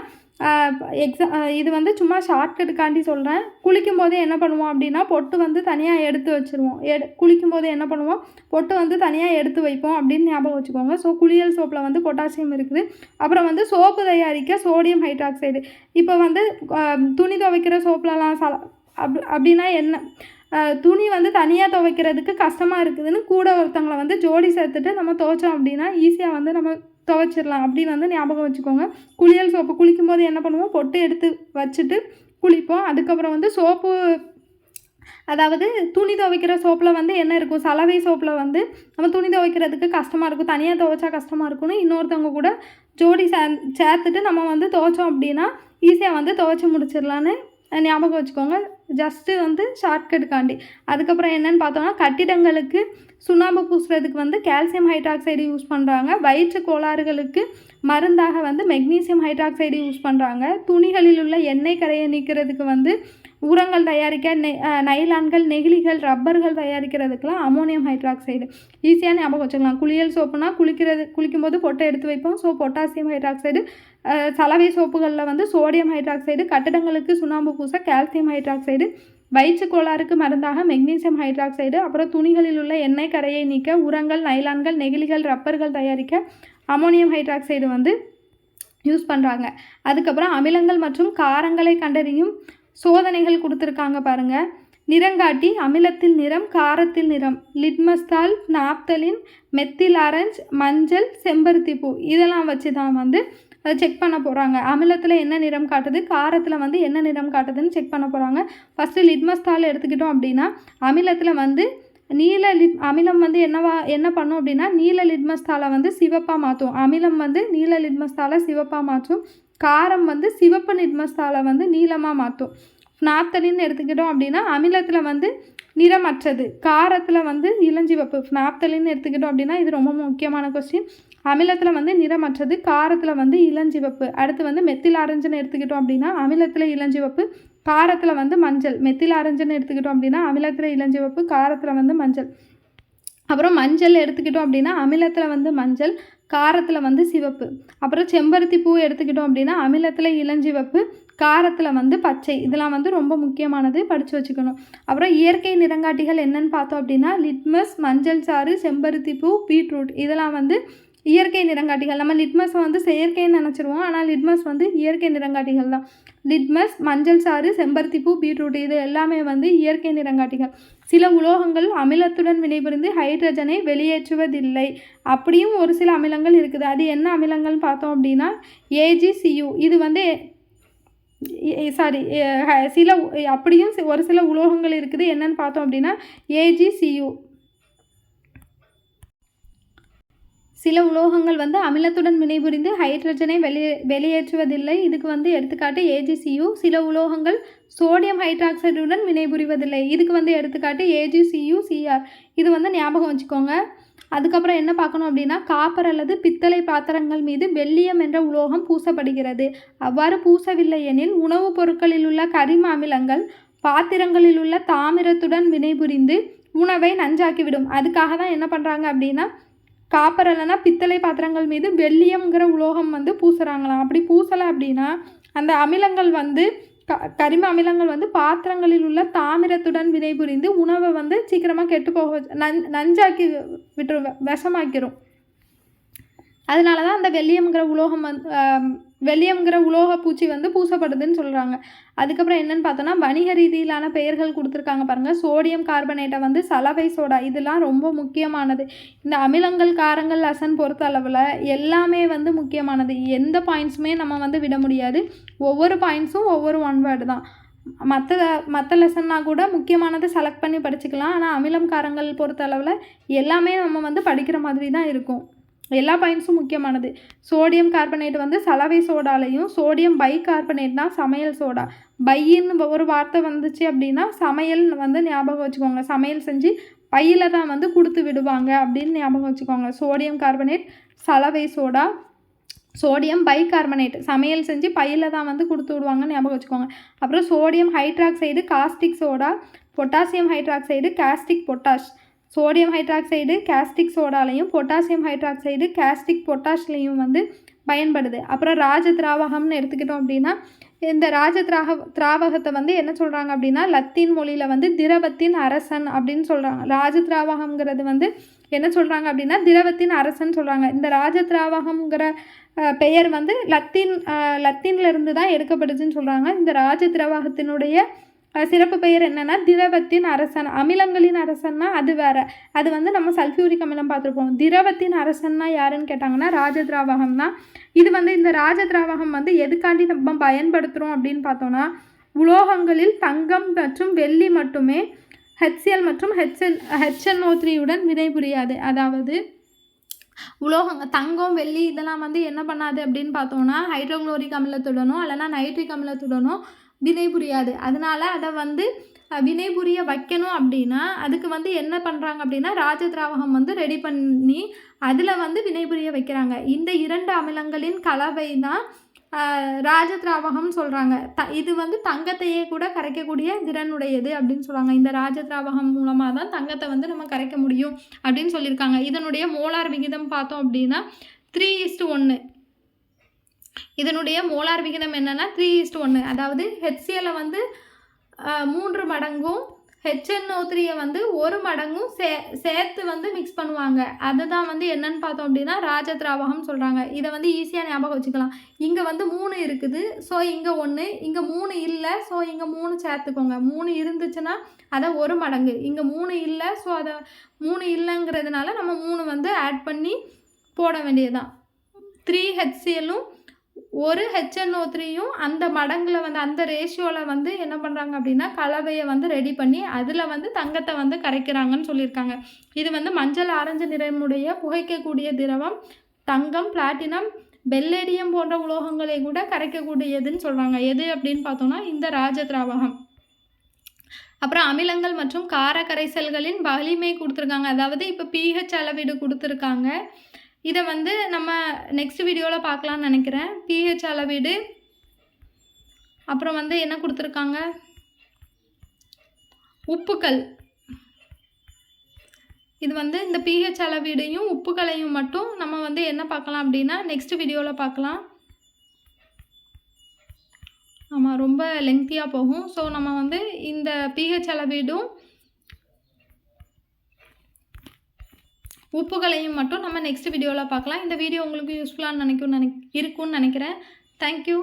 A: இது வந்து சும்மா ஷார்ட்கட்டுக்காண்டி சொல்கிறேன். குளிக்கும் போதே என்ன பண்ணுவோம் அப்படின்னா பொட்டு வந்து தனியாக எடுத்து வச்சுருவோம். குளிக்கும் போதே என்ன பண்ணுவோம், பொட்டு வந்து தனியாக எடுத்து வைப்போம் அப்படின்னு ஞாபகம் வச்சுக்கோங்க. ஸோ குளியல் சோப்பில் வந்து பொட்டாசியம் இருக்குது. அப்புறம் வந்து சோப்பு தயாரிக்க சோடியம் ஹைட்ராக்சைடு. இப்போ வந்து துணி துவைக்கிற சோப்புலலாம் அப்படின்னா என்ன, துணி வந்து தனியாக துவைக்கிறதுக்கு கஷ்டமாக இருக்குதுன்னு கூட ஒருத்தவங்களை வந்து ஜோடி சேர்த்துட்டு நம்ம துவைச்சோம் அப்படின்னா ஈஸியாக வந்து நம்ம துவைச்சிடலாம். அப்படி வந்து ஞாபகம் வச்சுக்கோங்க. குளியல் சோப்பு குளிக்கும் போது என்ன பண்ணுவோம், பொட்டு எடுத்து வச்சுட்டு குளிப்போம். அதுக்கப்புறம் வந்து சோப்பு அதாவது துணி துவைக்கிற சோப்பில் வந்து என்ன இருக்கும், சலவை சோப்பில் வந்து நம்ம துணி துவைக்கிறதுக்கு கஷ்டமாக இருக்கும், தனியாக துவைச்சா கஷ்டமாக இருக்கும்னு இன்னொருத்தவங்க கூட ஜோடி சேர்த்துட்டு நம்ம வந்து துவைச்சோம் அப்படின்னா ஈஸியாக வந்து துவைச்சி முடிச்சிடலான்னு ஞாபகம் வச்சுக்கோங்க. ஜஸ்ட்டு வந்து ஷார்ட்கட்டுக்காண்டி. அதுக்கப்புறம் என்னென்னு பார்த்தோம்னா கட்டிடங்களுக்கு சுண்ணாம்பு பூசுறதுக்கு வந்து கால்சியம் ஹைட்ராக்சைடு யூஸ் பண்ணுறாங்க. வயிற்று கோளாறுகளுக்கு மருந்தாக வந்து மெக்னீசியம் ஹைட்ராக்சைடு யூஸ் பண்ணுறாங்க. துணிகளில் உள்ள எண்ணெய் கரையை நீக்கிறதுக்கு வந்து உரங்கள் தயாரிக்க நைலான்கள், நெகிழிகள், ரப்பர்கள் தயாரிக்கிறதுக்கெலாம் அமோனியம் ஹைட்ராக்சைடு. ஈஸியாக ஞாபகம் வச்சுக்கலாம். குளியல் சோப்புனா குளிக்கும்போது பொட்டை எடுத்து வைப்போம். So potassium hydroxide. சலவை சோப்புகளில் வந்து சோடியம் ஹைட்ராக்சைடு. கட்டிடங்களுக்கு சுண்ணாம்பு பூச கால்சியம் ஹைட்ராக்சைடு. வயிற்று கோளாறுக்கு மருந்தாக மெக்னீசியம் ஹைட்ராக்சைடு, அப்புறம் துணிகளில் உள்ள எண்ணெய் கரையை நீக்க உரங்கள், நைலான்கள், நெகிழிகள், ரப்பர்கள் தயாரிக்க அமோனியம் ஹைட்ராக்சைடு வந்து யூஸ் பண்ணுறாங்க. அதுக்கப்புறம் அமிலங்கள் மற்றும் காரங்களை கண்டறியும் சோதனைகள் கொடுத்துருக்காங்க பாருங்கள். நிறங்காட்டி, அமிலத்தில் நிறம், காரத்தில் நிறம், லிட்மஸ் தாள், நாப்தலின், மெத்தில் ஆரஞ்சு, மஞ்சள், செம்பருத்திப்பூ இதெல்லாம் வச்சு தான் வந்து அதை செக் பண்ண போகிறாங்க. அமிலத்தில் என்ன நிறம் காட்டுது, காரத்தில் வந்து என்ன நிறம் காட்டுதுன்னு செக் பண்ண போகிறாங்க. ஃபஸ்ட்டு லிட்மஸ் தாள் எடுத்துக்கிட்டோம் அப்படின்னா அமிலத்தில் வந்து அமிலம் வந்து என்ன பண்ணும் அப்படின்னா நீல லிட்மஸ் தாளை வந்து சிவப்பாக மாற்றும். அமிலம் வந்து நீல லிட்மஸ் தாளை சிவப்பாக மாற்றும். காரம் வந்து சிவப்பு லிட்மஸ் தாளை வந்து நீலமாக மாற்றும். நாப்தலின் எடுத்துக்கிட்டோம் அப்படின்னா அமிலத்தில் வந்து நிறமற்றது, காரத்தில் வந்து இளஞ்சிவப்பு. நாப்தலின் எடுத்துக்கிட்டோம் அப்படின்னா இது ரொம்ப முக்கியமான கொஸ்டின். அமிலத்தில் வந்து நிறமற்றது, காரத்தில் வந்து இளஞ்சிவப்பு. அடுத்து வந்து மெத்தில் ஆரஞ்சுன்னு எடுத்துக்கிட்டோம் அப்படின்னா அமிலத்தில் இளஞ்சிவப்பு, காரத்தில் வந்து மஞ்சள். மெத்தில் ஆரஞ்சுன்னு எடுத்துக்கிட்டோம் அப்படின்னா அமிலத்தில் இளஞ்சிவப்பு, காரத்தில் வந்து மஞ்சள். அப்புறம் மஞ்சள் எடுத்துக்கிட்டோம் அப்படின்னா அமிலத்தில் வந்து மஞ்சள், காரத்தில் வந்து சிவப்பு. அப்புறம் செம்பருத்தி பூ எடுத்துக்கிட்டோம் அப்படின்னா அமிலத்தில் இளஞ்சிவப்பு, காரத்தில் வந்து பச்சை. இதெல்லாம் வந்து ரொம்ப முக்கியமானது, படித்து வச்சுக்கணும். அப்புறம் இயற்கை நிறங்காட்டிகள் என்னென்னு பார்த்தோம் அப்படின்னா லிட்மஸ், மஞ்சள் சாறு, செம்பருத்தி பூ, பீட்ரூட் இதெல்லாம் வந்து இயற்கை நிறங்காட்டிகள். நம்ம லிட்மஸை வந்து செயற்கைன்னு நினச்சிருவோம், ஆனால் லிட்மஸ் வந்து இயற்கை நிறங்காட்டிகள் தான். லிட்மஸ், மஞ்சள் சாறு, செம்பருத்தி பூ, பீட்ரூட் இது எல்லாமே வந்து இயற்கை நிறங்காட்டிகள். சில உலோகங்கள் அமிலத்துடன் வினைபுரிந்து ஹைட்ரஜனை வெளியேற்றுவதில்லை. அப்படியும் ஒரு சில அமிலங்கள் இருக்குது. அது என்ன அமிலங்கள்னு பார்த்தோம் அப்படின்னா AgCu. இது வந்து அப்படியும் ஒரு சில உலோகங்கள் இருக்குது. என்னன்னு பார்த்தோம் அப்படின்னா AgCu. சில உலோகங்கள் வந்து அமிலத்துடன் வினைபுரிந்து ஹைட்ரஜனை வெளியேற்றுவதில்லை. இதுக்கு வந்து எடுத்துக்காட்டு AgCu. சில உலோகங்கள் சோடியம் ஹைட்ராக்சைடுடன் வினைபுரிவதில்லை. இதுக்கு வந்து எடுத்துக்காட்டு AgCuCr. இது வந்து ஞாபகம் வச்சுக்கோங்க. அதுக்கப்புறம் என்ன பார்க்கணும் அப்படின்னா காப்பர் அல்லது பித்தளை பாத்திரங்கள் மீது வெள்ளியம் என்ற உலோகம் பூசப்படுகிறது. அவ்வாறு பூசவில்லை எனில் உணவுப் பொருட்களில் உள்ள கரிம அமிலங்கள் பாத்திரங்களில் உள்ள தாமிரத்துடன் வினைபுரிந்து உணவை நஞ்சாக்கிவிடும். அதுக்காக தான் என்ன பண்ணுறாங்க அப்படின்னா காப்பர் இல்லைனா பித்தளை பாத்திரங்கள் மீது வெள்ளியம்ங்கிற உலோகம் வந்து பூசுகிறாங்களாம். அப்படி பூசலை அப்படின்னா அந்த அமிலங்கள் வந்து கரிம அமிலங்கள் வந்து பாத்திரங்களில் உள்ள தாமிரத்துடன் வினைபுரிந்து உணவை வந்து சீக்கிரமாக கெட்டு போக நஞ்சாக்கி விட்டுரும், விஷமாக்கிரும். அதனால தான் அந்த வெள்ளியம்ங்கிற உலோக பூச்சி வந்து பூசப்படுதுன்னு சொல்கிறாங்க. அதுக்கப்புறம் என்னென்னு பார்த்தோன்னா வணிக ரீதியிலான பெயர்கள் கொடுத்துருக்காங்க பாருங்கள். சோடியம் கார்பனேட்டை வந்து சலவை சோடா. இதெல்லாம் ரொம்ப முக்கியமானது. இந்த அமிலங்கள், காரங்கள், லசன் பொறுத்த அளவில் எல்லாமே வந்து முக்கியமானது. எந்த பாயிண்ட்ஸுமே நம்ம வந்து விட முடியாது. ஒவ்வொரு பாயிண்ட்ஸும் ஒவ்வொரு ஒன் வேர்டு தான். மற்ற லெசன்னா கூட முக்கியமானதை செலக்ட் பண்ணி படிச்சுக்கலாம். ஆனால் அமிலம், காரங்கள் பொறுத்த அளவில் எல்லாமே நம்ம வந்து படிக்கிற மாதிரி தான் இருக்கும். எல்லா பாயிண்ட்ஸும் முக்கியமானது. சோடியம் கார்பனேட் வந்து சலவை சோடாலையும், சோடியம் பை கார்பனேட்னா சமையல் சோடா. பையின்னு ஒரு வார்த்தை வந்துச்சு அப்படின்னா சமையல் வந்து ஞாபகம் வச்சுக்கோங்க. சமையல் செஞ்சு பையில் தான் வந்து கொடுத்து விடுவாங்க அப்படின்னு ஞாபகம் வச்சுக்கோங்க. சோடியம் கார்பனேட் சலவை சோடா, சோடியம் பை கார்பனேட் சமையல் செஞ்சு பையில் தான் வந்து கொடுத்து விடுவாங்கன்னு ஞாபகம் வச்சுக்கோங்க. அப்புறம் sodium hydroxide caustic soda, potassium hydroxide caustic potash. Sodium hydroxide caustic சோடாலையும், பொட்டாசியம் ஹைட்ராக்சைடு காஸ்டிக் பொட்டாஷ்லையும் வந்து பயன்படுது. அப்புறம் ராஜ திராவகம்னு எடுத்துக்கிட்டோம் அப்படின்னா இந்த ராஜ திராவகத்தை வந்து என்ன சொல்கிறாங்க அப்படின்னா லத்தீன் மொழியில் வந்து திரவத்தின் அரசன் அப்படின்னு சொல்கிறாங்க. ராஜ திராவகம்ங்கிறது வந்து என்ன சொல்கிறாங்க அப்படின்னா திரவத்தின் அரசன் சொல்கிறாங்க. இந்த ராஜ திராவகம்ங்கிற பெயர் வந்து லத்தீன்லேருந்து தான் எடுக்கப்படுதுன்னு சொல்கிறாங்க. இந்த ராஜ திராவகத்தினுடைய சிறப்பு பெயர் என்னென்னா திரவத்தின் அரசன். அமிலங்களின் அரசன்னா அது வேறு. அது வந்து நம்ம சல்ஃபியூரிக் அமிலம் பார்த்துருப்போம். திரவத்தின் அரசன்னா யாருன்னு கேட்டாங்கன்னா ராஜ திராவகம் தான். இது வந்து இந்த ராஜ திராவகம் வந்து எதுக்காண்டி நம்ம பயன்படுத்துகிறோம் அப்படின்னு பார்த்தோன்னா உலோகங்களில் தங்கம் மற்றும் வெள்ளி மட்டுமே HCl மற்றும் HNO3 வினைபுரியாது. அதாவது உலோகங்கள் தங்கம், வெள்ளி இதெல்லாம் வந்து என்ன பண்ணாது அப்படின்னு பார்த்தோன்னா ஹைட்ரோக்ளோரிக் அமிலத்துடனோ இல்லைனா நைட்ரிக் அமிலத்துடனோ வினைபுரியாது. அதனால் அதை வந்து வினைபுரிய வைக்கணும் அப்படின்னா அதுக்கு வந்து என்ன பண்ணுறாங்க அப்படின்னா ராஜ திராவகம் வந்து ரெடி பண்ணி அதில் வந்து வினைபுரிய வைக்கிறாங்க. இந்த 2 அமிலங்களின் கலவை தான் ராஜ திராவகம் சொல்கிறாங்க. இது வந்து தங்கத்தையே கூட கரைக்கக்கூடிய திறனுடையது அப்படின்னு சொல்கிறாங்க. இந்த ராஜ திராவகம் மூலமாக தான் தங்கத்தை வந்து நம்ம கரைக்க முடியும் அப்படின்னு சொல்லியிருக்காங்க. இதனுடைய மோலார் விகிதம் பார்த்தோம் அப்படின்னா 3:1. இதனுடைய மோலார் விகிதம் என்னென்னா 3:1. அதாவது HCl வந்து 3 மடங்கும் HNO3 வந்து 1 மடங்கும் சேர்த்து வந்து மிக்ஸ் பண்ணுவாங்க. அதுதான் வந்து என்னன்னு பார்த்தோம் அப்படின்னா ராஜ திராவகம் சொல்கிறாங்க. இதை வந்து ஈஸியாக ஞாபகம் வச்சுக்கலாம். இங்கே வந்து 3 இருக்குது, ஸோ இங்கே 1, இங்கே 3 இல்லை, ஸோ இங்கே 3 சேர்த்துக்கோங்க. 3 இருந்துச்சுன்னா அதை 1 மடங்கு, இங்கே 3 இல்லை, ஸோ அதை 3 இல்லைங்கிறதுனால நம்ம 3 வந்து ஆட் பண்ணி போட வேண்டியதுதான். 3 HClலும் 1 HNO3யும் அந்த மடங்கில் வந்து அந்த ரேஷியோவில் வந்து என்ன பண்ணுறாங்க அப்படின்னா கலவையை வந்து ரெடி பண்ணி அதில் வந்து தங்கத்தை வந்து கரைக்கிறாங்கன்னு சொல்லியிருக்காங்க. இது வந்து மஞ்சள் ஆரஞ்சு நிறமுடைய புகைக்கக்கூடிய திரவம் தங்கம், பிளாட்டினம், பெல்லேடியம் போன்ற உலோகங்களை கூட கரைக்கக்கூடியதுன்னு சொல்கிறாங்க. எது அப்படின்னு பார்த்தோம்னா இந்த ராஜ திராவகம். அப்புறம் அமிலங்கள் மற்றும் கார கரைசல்களின் வலிமை கொடுத்துருக்காங்க. அதாவது இப்போ pH அளவீடு கொடுத்துருக்காங்க. இதை வந்து நம்ம நெக்ஸ்ட் வீடியோவில் பார்க்கலான்னு நினைக்கிறேன். pH அளவீடு, அப்புறம் வந்து என்ன கொடுத்துருக்காங்க, உப்புக்கள். இது வந்து இந்த pH அளவீடையும் உப்புக்களையும் மட்டும் நம்ம வந்து என்ன பார்க்கலாம் அப்படின்னா நெக்ஸ்ட் வீடியோவில் பார்க்கலாம். ஆமாம், ரொம்ப லெங்க்தியாக போகும். ஸோ நம்ம வந்து இந்த pH அளவீடும் உப்புகளையும் மட்டும் நம்ம நெக்ஸ்ட் வீடியோவில் பார்க்கலாம். இந்த வீடியோ உங்களுக்கு யூஸ்ஃபுல்லாக இருக்கும்னு நினைக்கிறேன். தேங்க்யூ.